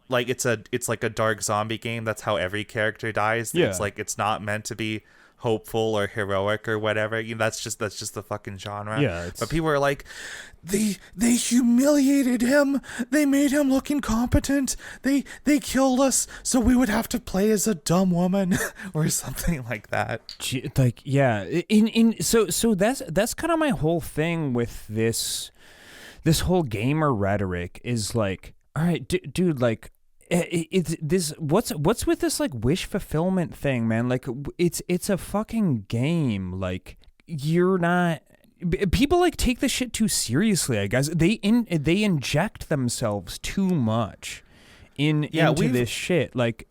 like it's like a dark zombie game. That's how every character dies. Yeah. It's like it's not meant to be hopeful or heroic or whatever. You know, that's just the fucking genre. Yeah. But people are like, they humiliated him. They made him look incompetent. They killed us so we would have to play as a dumb woman or something like that. Like, yeah. So that's kind of my whole thing with this whole gamer rhetoric is like, all right, dude, like, it's this what's with this like wish fulfillment thing, man? Like it's a fucking game. Like you're not, people like take this shit too seriously, I guess. They inject themselves too much into this shit. Like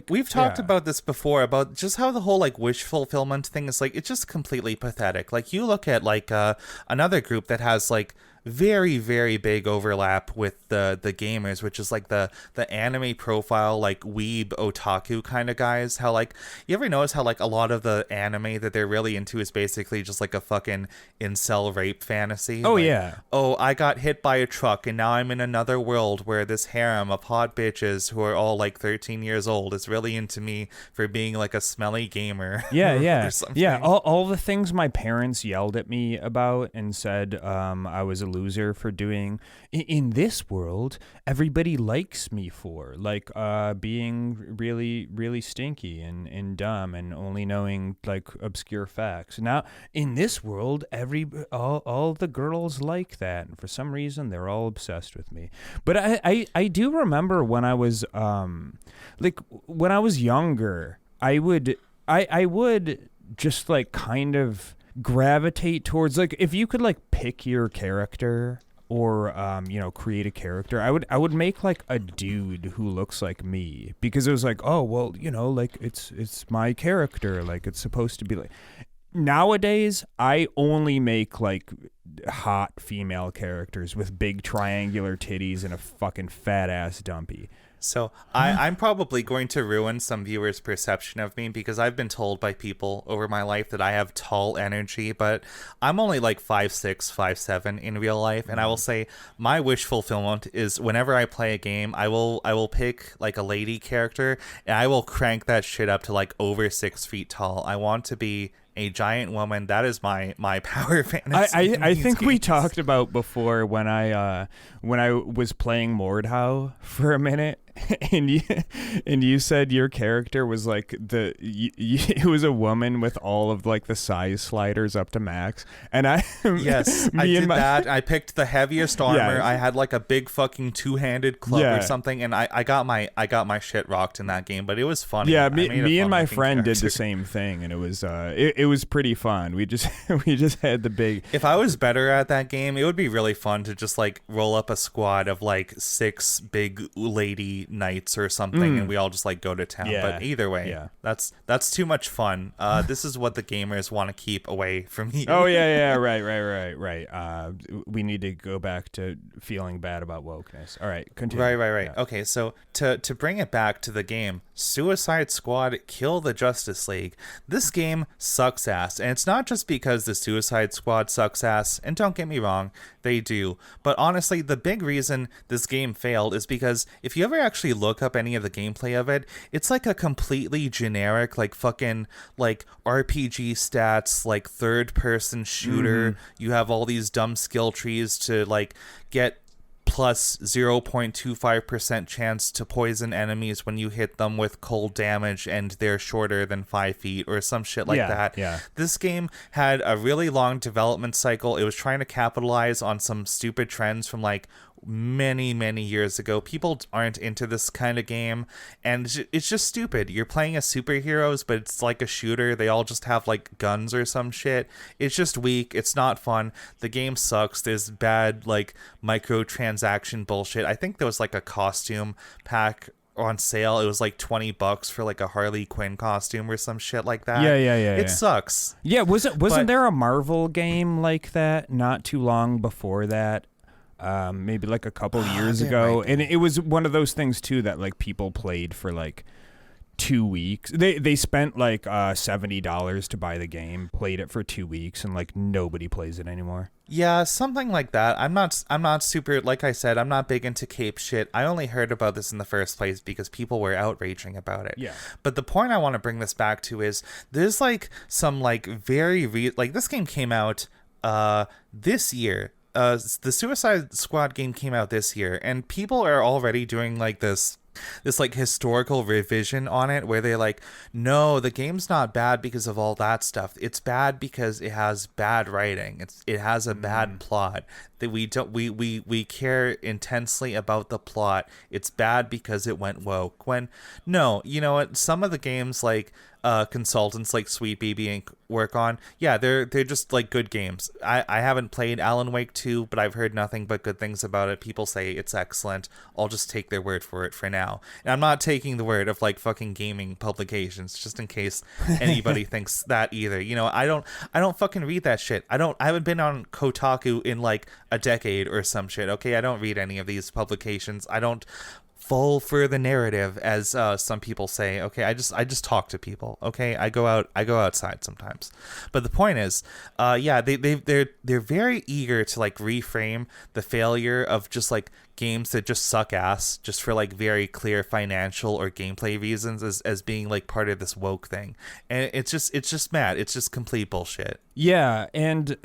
we've talked about this before, about just how the whole like wish fulfillment thing is like, it's just completely pathetic. Like you look at like another group that has like very, very big overlap with the gamers, which is like the anime profile, like weeb otaku kind of guys. How like, you ever notice how like a lot of the anime that they're really into is basically just like a fucking incel rape fantasy? Oh, like, yeah. Oh, I got hit by a truck and now I'm in another world where this harem of hot bitches who are all like 13 years old is really into me for being like a smelly gamer. Yeah. Yeah. All the things my parents yelled at me about and said I was a loser for doing in this world, everybody likes me for like being really, really stinky and dumb and only knowing like obscure facts. Now in this world, all the girls like that, and for some reason they're all obsessed with me. But I do remember when I was like when I was younger, I would just like kind of gravitate towards like, if you could like pick your character or create a character, I would make like a dude who looks like me, because it was like, oh well, like it's my character, like it's supposed to be like. Nowadays, I only make like hot female characters with big triangular titties and a fucking fat ass dumpy. So I'm probably going to ruin some viewers' perception of me, because I've been told by people over my life that I have tall energy, but I'm only like 5'6", 5'7" in real life. And I will say my wish fulfillment is whenever I play a game, I will pick like a lady character and I will crank that shit up to like over 6 feet tall. I want to be a giant woman. That is my power fantasy. I think we talked about before when I was playing Mordhau for a minute, and you said your character was like it was a woman with all of like the size sliders up to max, and I I picked the heaviest armor. Yeah. I had like a big fucking two-handed club or something, and I got my shit rocked in that game, but it was funny. Yeah, me and my friend did the same thing, and it was it was pretty fun. We just had the big. If I was better at that game, it would be really fun to just like roll up a squad of like 6 big lady knights or something, and we all just like go to town. Yeah. But either way, that's too much fun. This is what the gamers want to keep away from you. Oh yeah, right. We need to go back to feeling bad about wokeness. All right, continue. Right. Yeah. Okay, so to bring it back to the game, Suicide Squad Kill the Justice League. This game sucks ass, and it's not just because the Suicide Squad sucks ass, and don't get me wrong, they do, but honestly, the big reason this game failed is because if you ever actually look up any of the gameplay of it, it's like a completely generic, like fucking like RPG stats, like third person shooter. You have all these dumb skill trees to like get plus 0.25% chance to poison enemies when you hit them with cold damage and they're shorter than 5 feet or some shit like that. Yeah. This game had a really long development cycle. It was trying to capitalize on some stupid trends from like many years ago. People aren't into this kind of game, and it's just stupid. You're playing as superheroes, but it's like a shooter. They all just have like guns or some shit. It's just weak. It's not fun. The game sucks. There's bad like microtransaction bullshit. I think there was like a costume pack on sale. It was like $20 for like a Harley Quinn costume or some shit like that. Yeah. It sucks. Yeah, wasn't there a Marvel game like that not too long before that? Maybe like a couple years ago, and it was one of those things too that like people played for like 2 weeks. They spent like $70 to buy the game, played it for 2 weeks, and like nobody plays it anymore. Yeah, something like that. I'm not super, like I said, I'm not big into cape shit. I only heard about this in the first place because people were outraging about it. Yeah. But the point I want to bring this back to is there's like some like like this game came out this year. The Suicide Squad game came out this year, and people are already doing like this like historical revision on it, where they're like, no, the game's not bad because of all that stuff. It's bad because it has bad writing. It has a bad plot. That we care intensely about the plot. It's bad because it went woke. When no, you know what? Some of the games like consultants like Sweet Baby Inc. work on, yeah, they're just like good games. I haven't played Alan Wake 2, but I've heard nothing but good things about it. People say it's excellent. I'll just take their word for it for now. And I'm not taking the word of like fucking gaming publications, just in case anybody thinks that either. You know, I don't fucking read that shit. I haven't been on Kotaku in like a decade or some shit. Okay, I don't read any of these publications. I don't fall for the narrative, as some people say. Okay, I just talk to people. Okay, I go outside sometimes. But the point is, they're very eager to like reframe the failure of just like games that just suck ass just for like very clear financial or gameplay reasons as being like part of this woke thing. And it's just mad. It's just complete bullshit. Yeah, and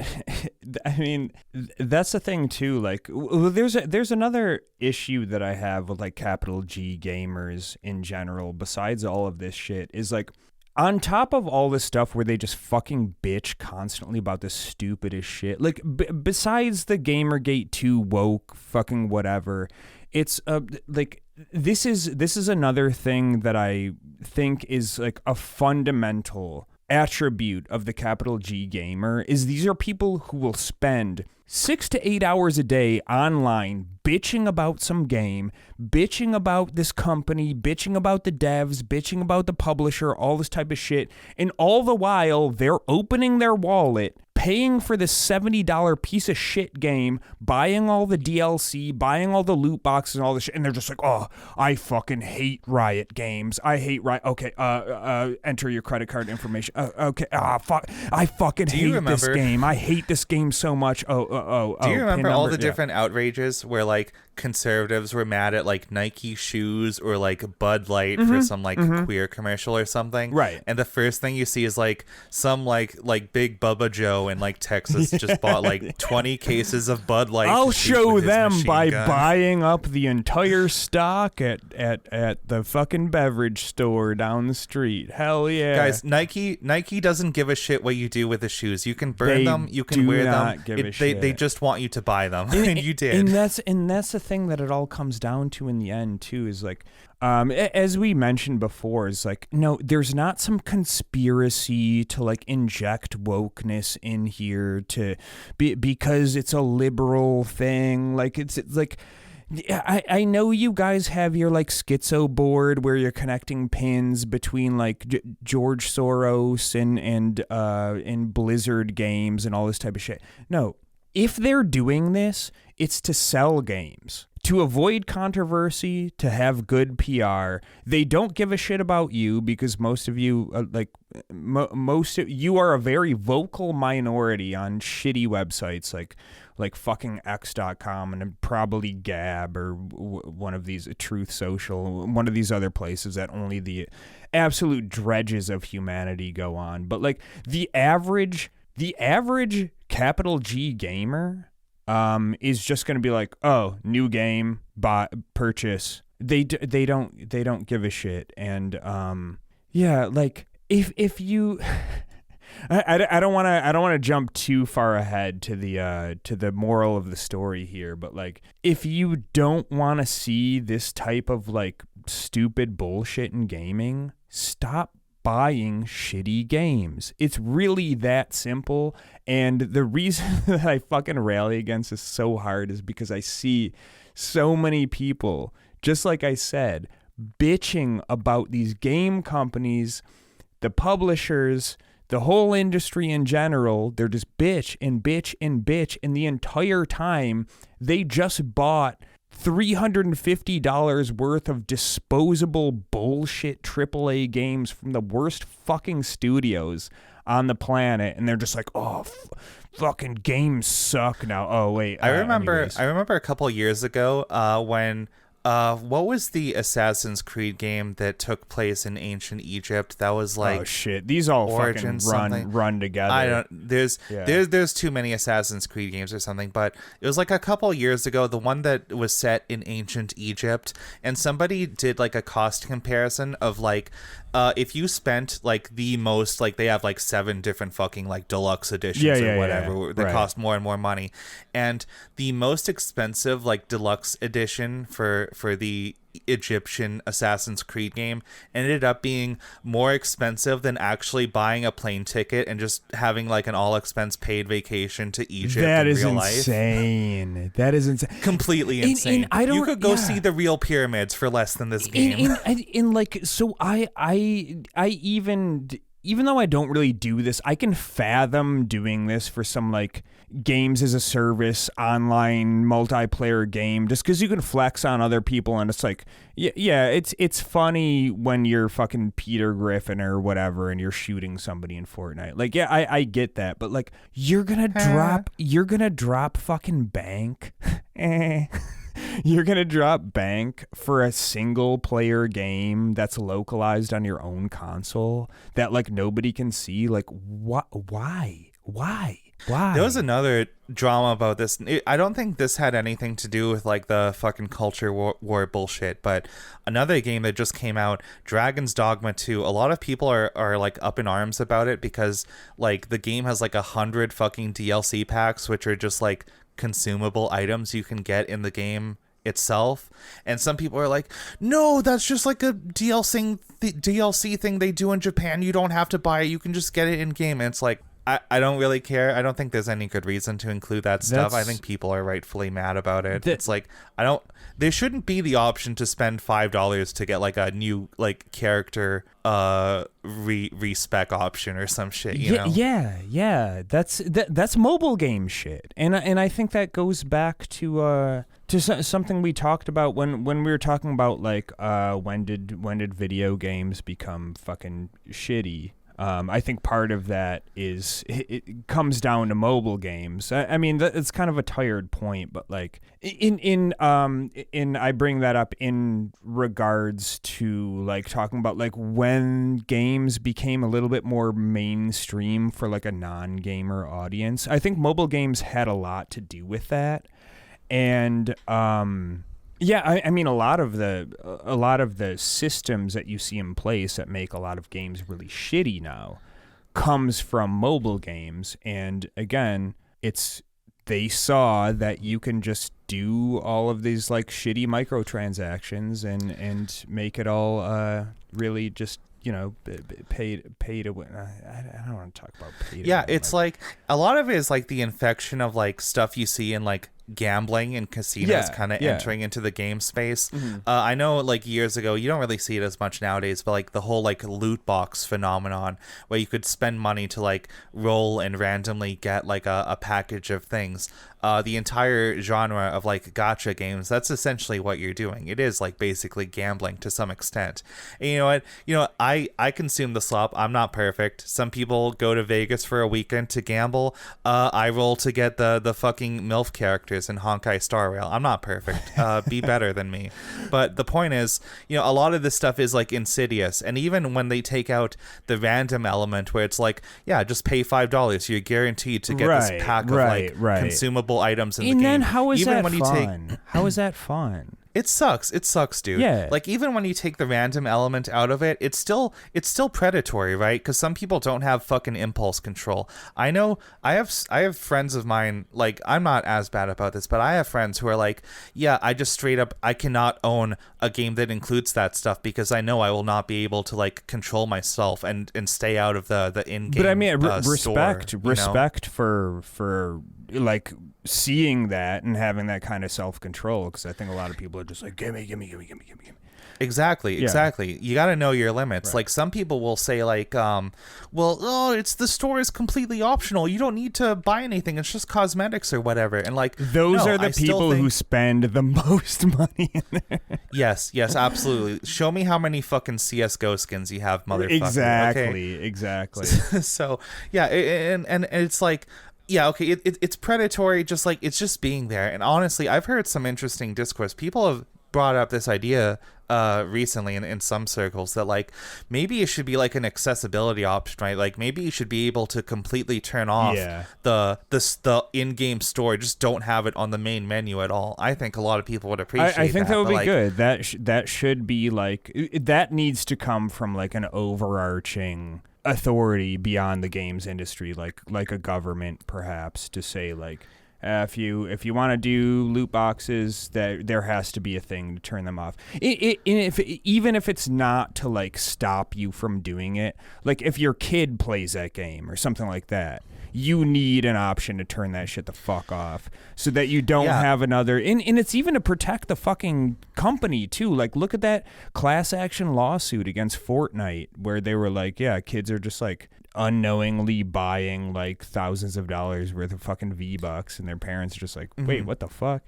I mean that's the thing too. Like, there's another issue that I have with like capital G gamers in general, besides all of this shit, is like, on top of all this stuff where they just fucking bitch constantly about the stupidest shit, like besides the Gamergate 2 woke fucking whatever, it's like this is another thing that I think is like a fundamental attribute of the capital G gamer, is these are people who will spend 6 to 8 hours a day online bitching about some game, bitching about this company, bitching about the devs, bitching about the publisher, all this type of shit. And all the while, they're opening their wallet, paying for this $70 piece of shit game, buying all the DLC, buying all the loot boxes and all this shit. And they're just like, oh, I fucking hate Riot Games. I hate Riot. Okay, enter your credit card information. Okay, fuck. I fucking hate this game. I hate this game so much. Do you remember all the different outrages where like conservatives were mad at like Nike shoes or like Bud Light for some like queer commercial or something? Right. And the first thing you see is like some like Big Bubba Joe in like Texas just bought like 20 cases of Bud Light. I'll show them by gun. buying up the entire stock at the fucking beverage store down the street. Hell yeah. Guys, Nike doesn't give a shit what you do with the shoes. You can burn them, you can wear them. They just want you to buy them. And you did. And that's the thing that it all comes down to in the end too, is like as we mentioned before, is like, no, there's not some conspiracy to like inject wokeness in here to because it's a liberal thing. Like it's like, I know you guys have your like schizo board where you're connecting pins between like George Soros and Blizzard games and all this type of shit. No, if they're doing this, it's to sell games, to avoid controversy, to have good PR. They don't give a shit about you because most of you, you are a very vocal minority on shitty websites like fucking X.com and probably Gab or one of these, Truth Social, one of these other places that only the absolute dredges of humanity go on. But like the average capital G gamer is just going to be like, oh, new game, buy, purchase. They don't give a shit. And yeah, like if you I don't want to jump too far ahead to the moral of the story here, but like if you don't want to see this type of like stupid bullshit in gaming, stop buying shitty games. It's really that simple. And the reason that I fucking rally against this so hard is because I see so many people, just like I said, bitching about these game companies, the publishers, the whole industry in general. They're just bitch and bitch and bitch. And the entire time they just bought $350 worth of disposable bullshit AAA games from the worst fucking studios on the planet, and they're just like, oh, fucking games suck now. Oh wait, I remember a couple years ago when what was the Assassin's Creed game that took place in ancient Egypt? That was like, oh shit, these all fucking run together. I don't. There's too many Assassin's Creed games or something, but it was like a couple years ago. The one that was set in ancient Egypt, and somebody did like a cost comparison of like, if you spent like the most, like they have like 7 different fucking like deluxe editions or whatever that cost more and more money, and the most expensive like deluxe edition for the Egyptian Assassin's Creed game ended up being more expensive than actually buying a plane ticket and just having like an all expense paid vacation to Egypt in real life. That is insane. Completely insane. You could go see the real pyramids for less than this game. Even though I don't really do this, I can fathom doing this for some like games as a service online multiplayer game, just because you can flex on other people, and it's like, it's funny when you're fucking Peter Griffin or whatever and you're shooting somebody in Fortnite. Like, yeah, I get that, but like you're gonna drop fucking bank. You're going to drop bank for a single player game that's localized on your own console that like nobody can see. Like, what? Why? There was another drama about this. I don't think this had anything to do with like the fucking culture war bullshit, but another game that just came out, Dragon's Dogma 2. A lot of people are like up in arms about it because like the game has like 100 fucking DLC packs, which are just like consumable items you can get in the game itself, and some people are like, no, that's just like a DLC thing they do in Japan. You don't have to buy it, you can just get it in game. And it's like, I don't really care. I don't think there's any good reason to include that stuff. I think people are rightfully mad about it. It's like, there shouldn't be the option to spend $5 to get like a new like character respec option or some shit, you know? Yeah. That's mobile game shit. And I think that goes back to something we talked about when we were talking about like when did video games become fucking shitty. I think part of that is it comes down to mobile games. I mean, it's kind of a tired point, but like in I bring that up in regards to like talking about like when games became a little bit more mainstream for like a non-gamer audience. I think mobile games had a lot to do with that, and yeah, I mean a lot of the systems that you see in place that make a lot of games really shitty now comes from mobile games. And again, they saw that you can just do all of these like shitty microtransactions and make it all really just, you know, pay to win. I don't want to talk about pay to win. Yeah, it's like a lot of it is like the infection of like stuff you see in like gambling and casinos kind of entering into the game space. I know like years ago, you don't really see it as much nowadays, but like the whole like loot box phenomenon where you could spend money to like roll and randomly get like a package of things. The entire genre of like gacha games, that's essentially what you're doing. It is like basically gambling to some extent. And you know what? You know, I consume the slop. I'm not perfect. Some people go to Vegas for a weekend to gamble. I roll to get the fucking MILF characters in Honkai Star Rail. I'm not perfect. Be better than me. But the point is, you know, a lot of this stuff is like insidious. And even when they take out the random element where it's like, yeah, just pay $5, you're guaranteed to get this pack of like consumable items in the game. And then how is that fun? How is that fun? It sucks, dude. Yeah. Like even when you take the random element out of it, it's still predatory, right? Because some people don't have fucking impulse control. I know I have friends of mine, like I'm not as bad about this, but I have friends who are like, yeah, I just straight up I cannot own a game that includes that stuff because I know I will not be able to like control myself and stay out of the in-game. But I mean, respect store, for like seeing that and having that kind of self-control, because I think a lot of people are just like, gimme. Exactly. You got to know your limits. Right. Like some people will say like, it's the store is completely optional. You don't need to buy anything. It's just cosmetics or whatever. And like those are the people who spend the most money in there. Yes, absolutely. Show me how many fucking CS:GO skins you have, motherfucker. Exactly. So yeah, and it's like, yeah, okay, it's predatory, just like it's just being there. And honestly, I've heard some interesting discourse. People have brought up this idea recently in some circles that like maybe it should be like an accessibility option, right? Like maybe you should be able to completely turn off the in-game store, just don't have it on the main menu at all. I think a lot of people would appreciate that. I think that would be good. That should be like, that needs to come from like an overarching authority beyond the games industry, like a government perhaps, to say like, if you want to do loot boxes, that there has to be a thing to turn them off. Even if it's not to like stop you from doing it, like if your kid plays that game or something like that, you need an option to turn that shit the fuck off so that you don't have another. And it's even to protect the fucking company too. Like look at that class action lawsuit against Fortnite where they were like, yeah, kids are just like unknowingly buying like thousands of dollars worth of fucking V-Bucks and their parents are just like, wait, what the fuck?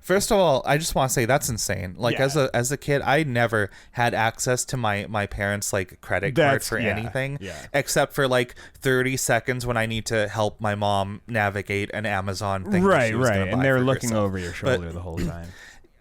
First of all, I just want to say that's insane. Like as a kid, I never had access to my parents' like credit card for anything except for like 30 seconds when I need to help my mom navigate an Amazon thing. Right. And they're looking over your shoulder the whole time.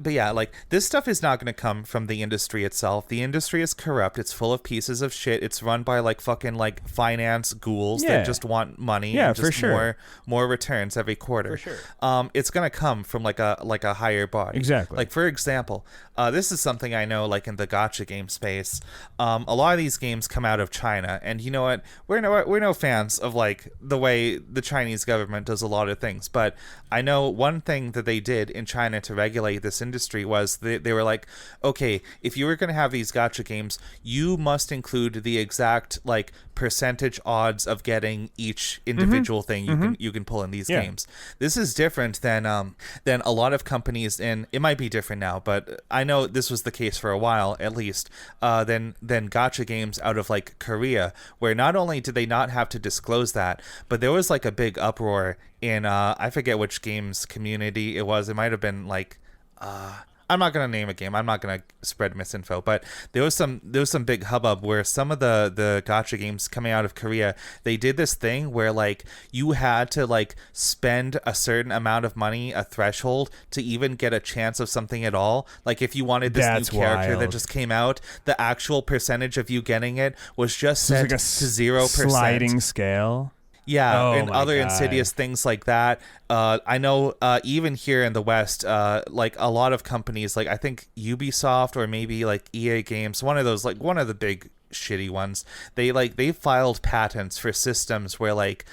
But yeah, like this stuff is not going to come from the industry itself. The industry is corrupt. It's full of pieces of shit. It's run by like fucking like finance ghouls that just want money and just for sure. more returns every quarter. For sure. It's going to come from like a higher body. Exactly. Like for example, this is something I know like in the gacha game space. A lot of these games come out of China, and you know what? We're no fans of like the way the Chinese government does a lot of things, but I know one thing that they did in China to regulate this industry was they were like, okay, if you were going to have these gacha games, you must include the exact like percentage odds of getting each individual thing you can pull in these games. This is different than a lot of companies, and it might be different now, but I know this was the case for a while at least. Than gacha games out of like Korea, where not only did they not have to disclose that, but there was like a big uproar in I forget which games community it was. It might have been like I'm not gonna name a game. I'm not gonna spread misinfo, but there was some big hubbub where some of the gacha games coming out of Korea, they did this thing where like you had to like spend a certain amount of money, a threshold, to even get a chance of something at all. Like if you wanted this new character that just came out, the actual percentage of you getting it was just set like a to 0%. Sliding scale. Yeah, and other insidious things like that. I know even here in the West, like a lot of companies, like I think Ubisoft or maybe like EA Games, one of those, like one of the big shitty ones, they filed patents for systems where like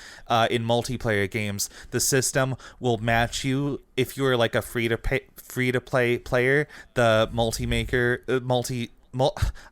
in multiplayer games, the system will match you if you're like a free to play player. The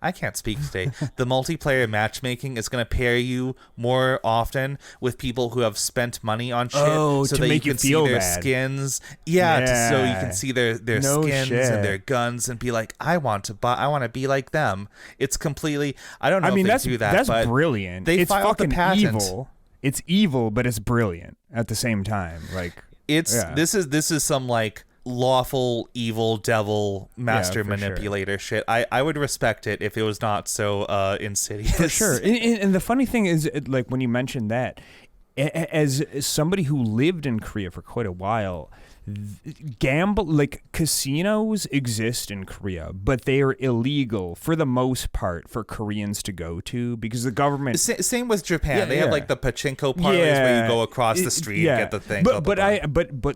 I can't speak today. The multiplayer matchmaking is going to pair you more often with people who have spent money on shit, so to that make you can see their bad. skins. So you can see their skins and their guns and be like, I want to be like them. It's completely. I don't know. If they do that. That's but brilliant. They it's filed fucking the patent. evil. It's evil, but it's brilliant at the same time. Like this is some like lawful evil devil master manipulator shit. I would respect it if it was not so insidious. For sure. And the funny thing is, like when you mentioned that, as somebody who lived in Korea for quite a while, casinos exist in Korea, but they are illegal for the most part for Koreans to go to because the government. Same with Japan. They have like the pachinko parlors where you go across the street and get the thing. But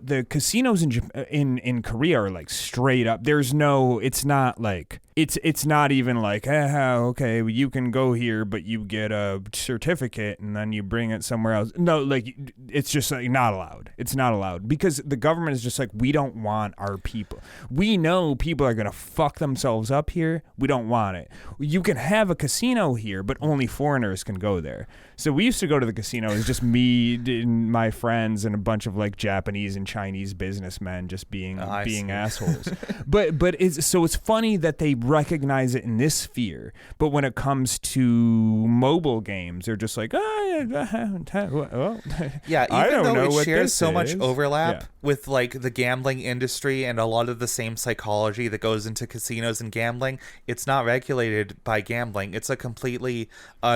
the casinos in Korea are like straight up. There's no. It's not like. It's not even like, okay, you can go here, but you get a certificate and then you bring it somewhere else. No, like it's just like not allowed. It's not allowed because the government is just like, we don't want our people. We know people are gonna fuck themselves up here. We don't want it. You can have a casino here, but only foreigners can go there. So we used to go to the casino. It was just me and my friends and a bunch of like Japanese and Chinese businessmen just being assholes. but it's funny that they recognize it in this sphere, but when it comes to mobile games, they're just like, even though it shares so much overlap with like the gambling industry and a lot of the same psychology that goes into casinos and gambling, it's not regulated by gambling. It's a completely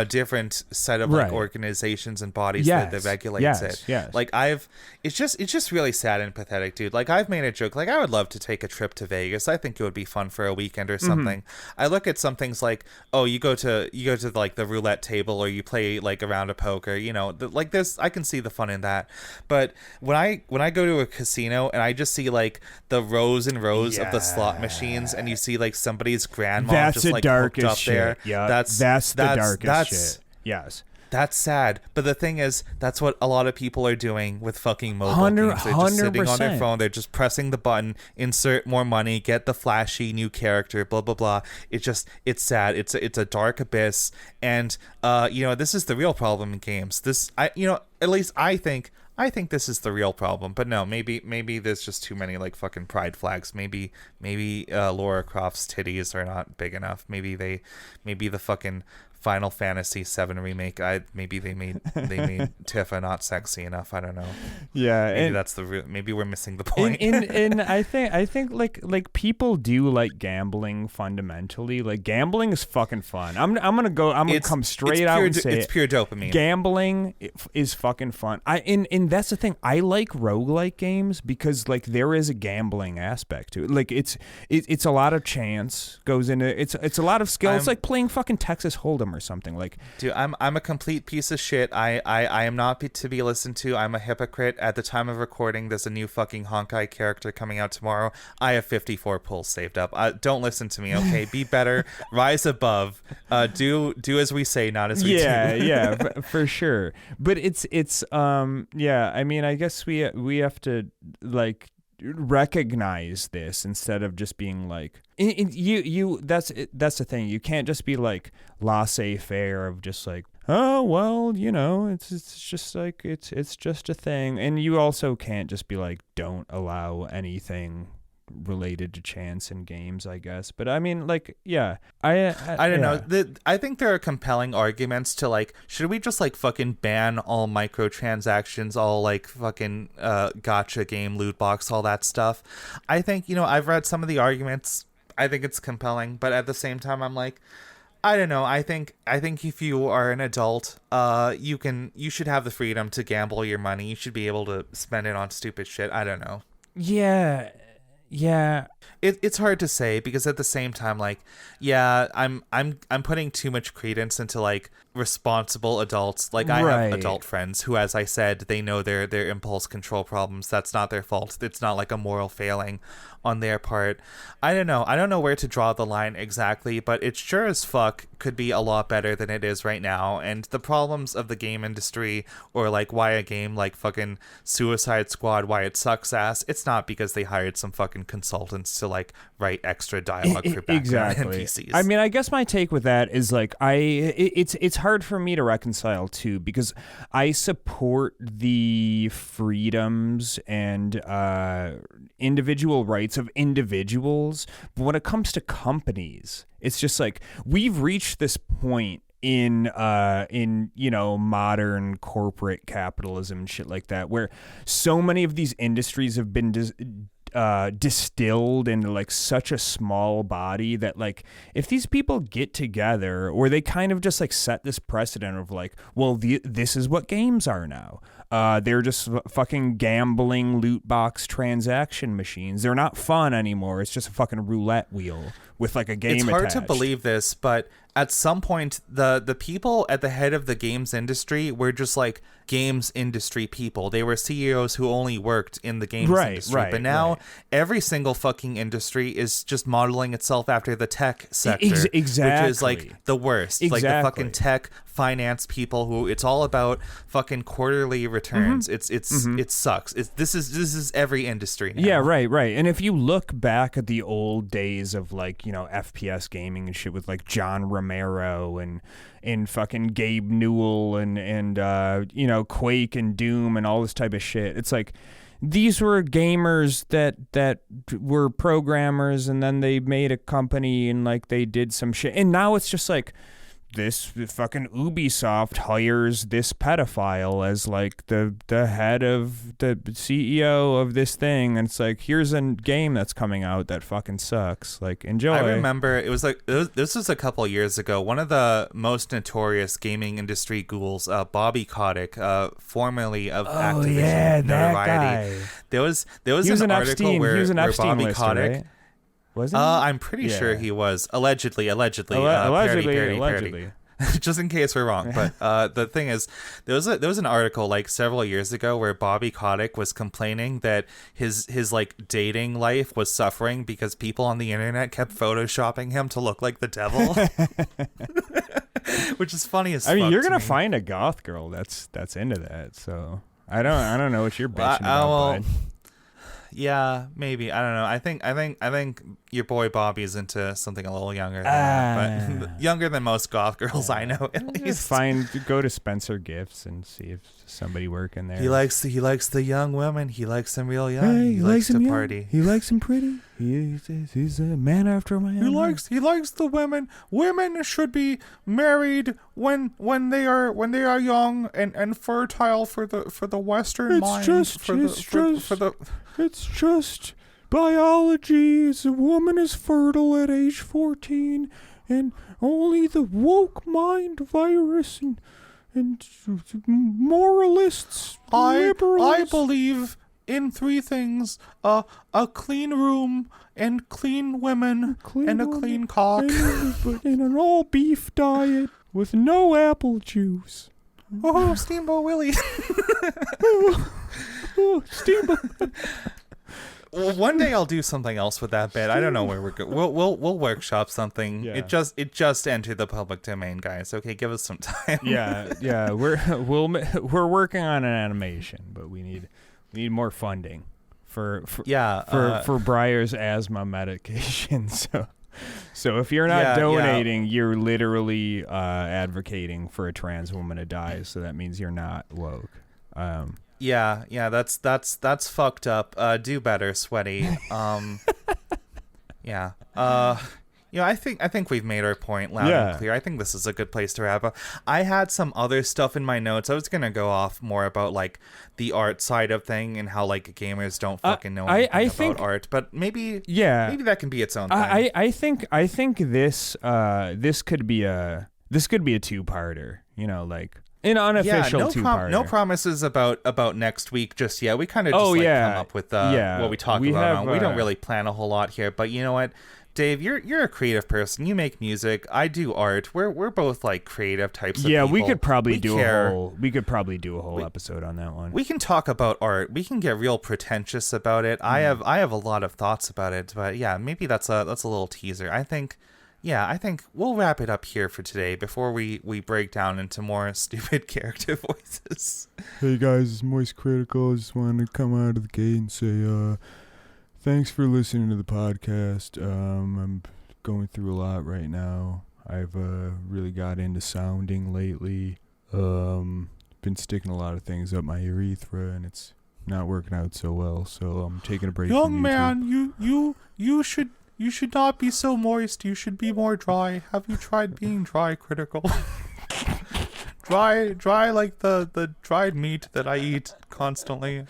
different set of like organizations and bodies that regulates it. Like it's just really sad and pathetic, dude. Like I've made a joke, like I would love to take a trip to Vegas. I think it would be fun for a weekend or something. I look at some things like, oh, you go to like the roulette table or you play like a round of poker, like this. I can see the fun in that. But when I go to a casino and I just see like the rows and rows of the slot machines and you see like somebody's grandma just like hooked up there. Yeah, that's the darkest shit. Yes. That's sad. But the thing is, that's what a lot of people are doing with fucking mobile games. They're just sitting on their phone. They're just pressing the button, insert more money, get the flashy new character, blah, blah, blah. It's sad. It's a dark abyss. And, this is the real problem in games. At least I think this is the real problem. But no, maybe there's just too many like fucking pride flags. Maybe Laura Croft's titties are not big enough. Maybe the fucking Final Fantasy VII remake. Maybe they made Tifa not sexy enough. I don't know. Yeah, maybe that's maybe we're missing the point. And I think like people do like gambling fundamentally. Like gambling is fucking fun. I'm gonna come straight out and say it's pure dopamine. Gambling is fucking fun. And that's the thing. I like roguelike games because like there is a gambling aspect to it. Like it's a lot of chance goes into it. It's a lot of skill. It's like playing fucking Texas Hold'em or something. Like, dude, I'm a complete piece of shit. I am not to be listened to. I'm a hypocrite. At the time of recording, there's a new fucking Honkai character coming out tomorrow. I have 54 pulls saved up. Don't listen to me, okay? Be better. Rise above. Do as we say, not as we do. Yeah, for sure. But it's I mean, I guess we have to like recognize this instead of just being like that's the thing. You can't just be like laissez-faire of just like, oh well, it's just like it's just a thing. And you also can't just be like, don't allow anything related to chance in games, I guess. But I mean, like, yeah, I don't know. I think there are compelling arguments to like, should we just like fucking ban all microtransactions, all like fucking gacha game, loot box, all that stuff? I think, I've read some of the arguments. I think it's compelling, but at the same time, I'm like, I don't know. I think if you are an adult, you should have the freedom to gamble your money. You should be able to spend it on stupid shit. I don't know. Yeah. It's hard to say because at the same time, like, yeah, I'm putting too much credence into like responsible adults. Like, I have adult friends who, as I said, they know their impulse control problems. That's not their fault. It's not like a moral failing on their part. I don't know where to draw the line exactly, but it sure as fuck could be a lot better than it is right now. And the problems of the game industry, or like why a game like fucking Suicide Squad, why it sucks ass, it's not because they hired some fucking consultants to like write extra dialogue for background NPCs. I mean, I guess my take with that is like, it's hard for me to reconcile too, because I support the freedoms and individual rights of individuals, but when it comes to companies, it's just like, we've reached this point in modern corporate capitalism and shit like that, where so many of these industries have been distilled into like such a small body that like, if these people get together, or they kind of just like set this precedent of like, well, this is what games are now. They're just fucking gambling loot box transaction machines. They're not fun anymore. It's just a fucking roulette wheel with like a game attached. It's hard to believe this, but at some point, the people at the head of the games industry were just like games industry people. They were CEOs who only worked in the games industry. But now every single fucking industry is just modeling itself after the tech sector, exactly. Which is like the worst. Exactly. Like the fucking tech finance people who it's all about fucking quarterly returns. It sucks. This is every industry now. Yeah, right. And if you look back at the old days of like, FPS gaming and shit with like John Romero and fucking Gabe Newell and Quake and Doom and all this type of shit, it's like, these were gamers that were programmers, and then they made a company and like they did some shit, and now it's just like, this fucking Ubisoft hires this pedophile as like the head of the CEO of this thing, and it's like, here's a game that's coming out that fucking sucks, like, enjoy. I remember it was like, this was a couple years ago, one of the most notorious gaming industry ghouls, Bobby Kotick, formerly of Activision notoriety. Guy. There was an article where Bobby Kotick, right? Was he? I'm pretty sure he was. Allegedly. Parody. Just in case we're wrong. But the thing is, there was an article like several years ago where Bobby Kotick was complaining that his like dating life was suffering because people on the internet kept photoshopping him to look like the devil. Which is funny as fuck. I mean, you're gonna find a goth girl that's into that. So I don't know what you're bitching about, bud. Yeah, maybe. I don't know. I think your boy Bobby's into something a little younger than that, but younger than most goth girls I know, at least. Go to Spencer Gifts and see if somebody working there. He likes the young women. He likes them real young. Hey, he likes to young. Party. He likes them pretty. He's a man after my own heart. He likes the women. Women should be married when they are young and fertile for the Western mind. It's just biology. A woman is fertile at age 14, and only the woke mind virus and moralists, liberals. I believe in three things: a clean room and clean women and a clean cock, but in an all beef diet with no apple juice. Oh, Steamboat Willie. Steamboat. Well, one day I'll do something else with that bit. I don't know where we're going. We'll workshop something. Yeah. It just entered the public domain, guys. Okay, give us some time. Yeah. We're working on an animation, but we need more funding. for Briar's asthma medication. So if you're not donating, you're literally advocating for a trans woman to die. So that means you're not woke. That's fucked up. Do better, Sweaty. I think we've made our point loud and clear. I think this is a good place to wrap up. I had some other stuff in my notes. I was gonna go off more about like the art side of thing and how like gamers don't fucking know anything about art. But maybe that can be its own thing. I think this could be a two-parter. You know, like an unofficial two-parter. No promises about next week just yet. We kind of just come up with what we talk about. We don't really plan a whole lot here, but you know what? Dave, you're a creative person. You make music. I do art. We're both like creative types of people. Yeah, we could probably do a whole episode on that one. We can talk about art. We can get real pretentious about it. I have a lot of thoughts about it, but yeah, maybe that's a little teaser. I think we'll wrap it up here for today before we break down into more stupid character voices. Hey guys, it's Moist Critical. I just wanted to come out of the gate and say thanks for listening to the podcast. I'm going through a lot right now. I've really got into sounding lately. Been sticking a lot of things up my urethra, and it's not working out so well. So I'm taking a break. Young man, you should not be so moist. You should be more dry. Have you tried being dry, Critical? dry like the dried meat that I eat constantly.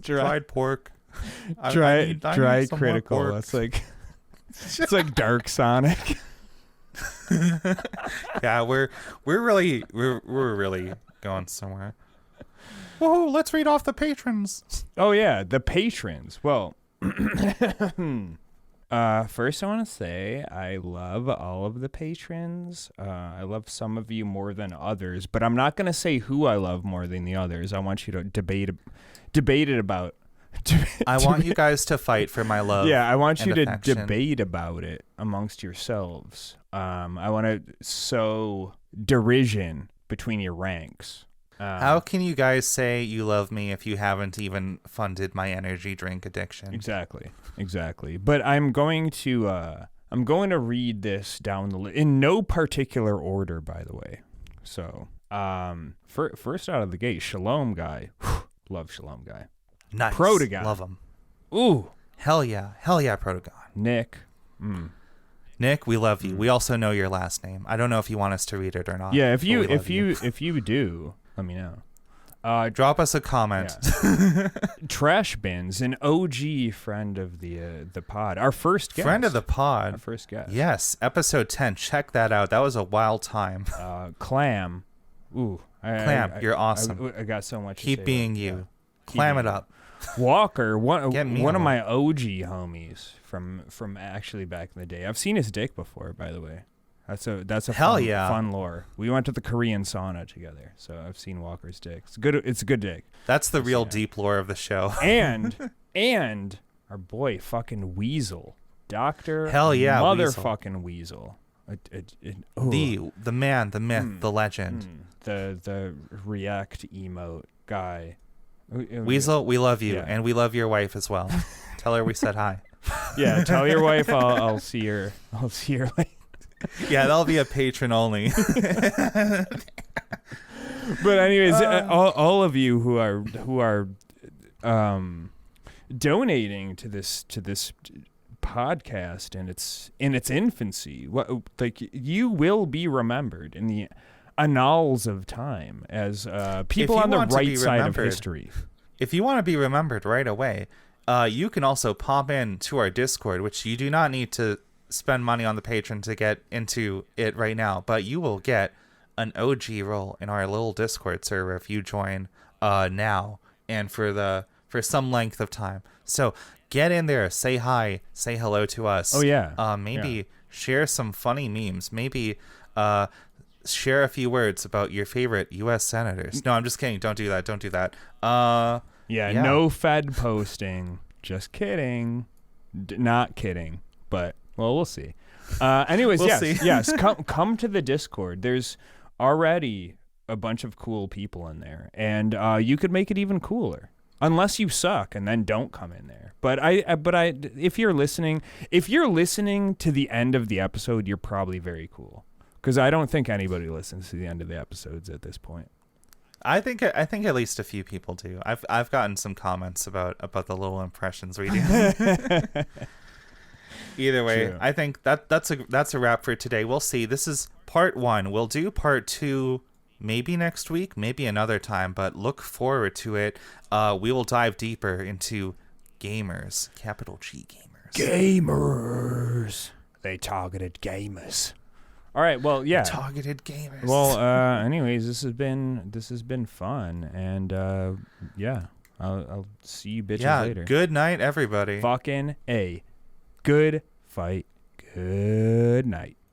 Dried pork. Dry Critical. That's like it's like Dark Sonic. Yeah, we're really going somewhere. Whoa, let's read off the patrons. Oh yeah, the patrons. Well, first I want to say I love all of the patrons. I love some of you more than others, but I'm not going to say who I love more than the others. I want you to debate it about. I want you guys to fight for my love. Yeah, I want you to affection. debate about it amongst yourselves. I want to sow derision between your ranks. How can you guys say you love me if you haven't even funded my energy drink addiction? Exactly. But I'm going to read this down the list in no particular order, by the way. So, first out of the gate, Shalom Guy. Love Shalom Guy. Nice. Protagon. Love him. Ooh. Hell yeah, Protagon. Nick. Nick, we love you. We also know your last name. I don't know if you want us to read it or not. Yeah, if you do, let me know. Drop us a comment. Yeah. Trash Bins, an OG friend of the pod. Our first guest. Friend of the pod. Our first guest. Yes, episode 10. Check that out. That was a wild time. Clam. Ooh. Clam, you're awesome. I got so much Keep to say being you. Yeah. Clam it up. Walker, one of my OG homies from actually back in the day. I've seen his dick before, by the way. That's a fun lore. We went to the Korean sauna together, so I've seen Walker's dick. It's a good dick. That's the real deep lore of the show. and our boy fucking Weasel, Dr. Motherfucking Weasel. The man, the myth, the legend. The react emote guy. Weasel, we love you, and we love your wife as well. Tell her we said hi. Yeah, tell your wife I'll see her. I'll see her later. Yeah, that'll be a patron only. But anyways, all of you who are donating to this podcast in its infancy, you will be remembered in the annals of time as people on the right side of history. If you want to be remembered right away, you can also pop in to our Discord, which you do not need to spend money on the patron to get into it right now, but you will get an OG role in our little Discord server if you join now and for some length of time. So get in there, say hi, say hello to us. Oh yeah. Maybe share some funny memes. Maybe share a few words about your favorite U.S. senators. No, I'm just kidding. Don't do that. Yeah. No Fed posting. Just kidding. Not kidding. But, well, we'll see. Anyways, we'll see. Yes. Come to the Discord. There's already a bunch of cool people in there. And you could make it even cooler. Unless you suck, and then don't come in there. But if you're listening to the end of the episode, you're probably very cool. Because I don't think anybody listens to the end of the episodes at this point. I think at least a few people do. I've gotten some comments about the little impressions we do. Either way, True. I think that's a wrap for today. We'll see. This is part 1. We'll do part 2 maybe next week, maybe another time, but look forward to it. We will dive deeper into gamers, capital G gamers. Gamers. They targeted gamers. All right, well, yeah. Targeted gamers. Well, anyways, this has been fun, and yeah, I'll see you bitches later. Good night, everybody. Fucking A. Good fight. Good night.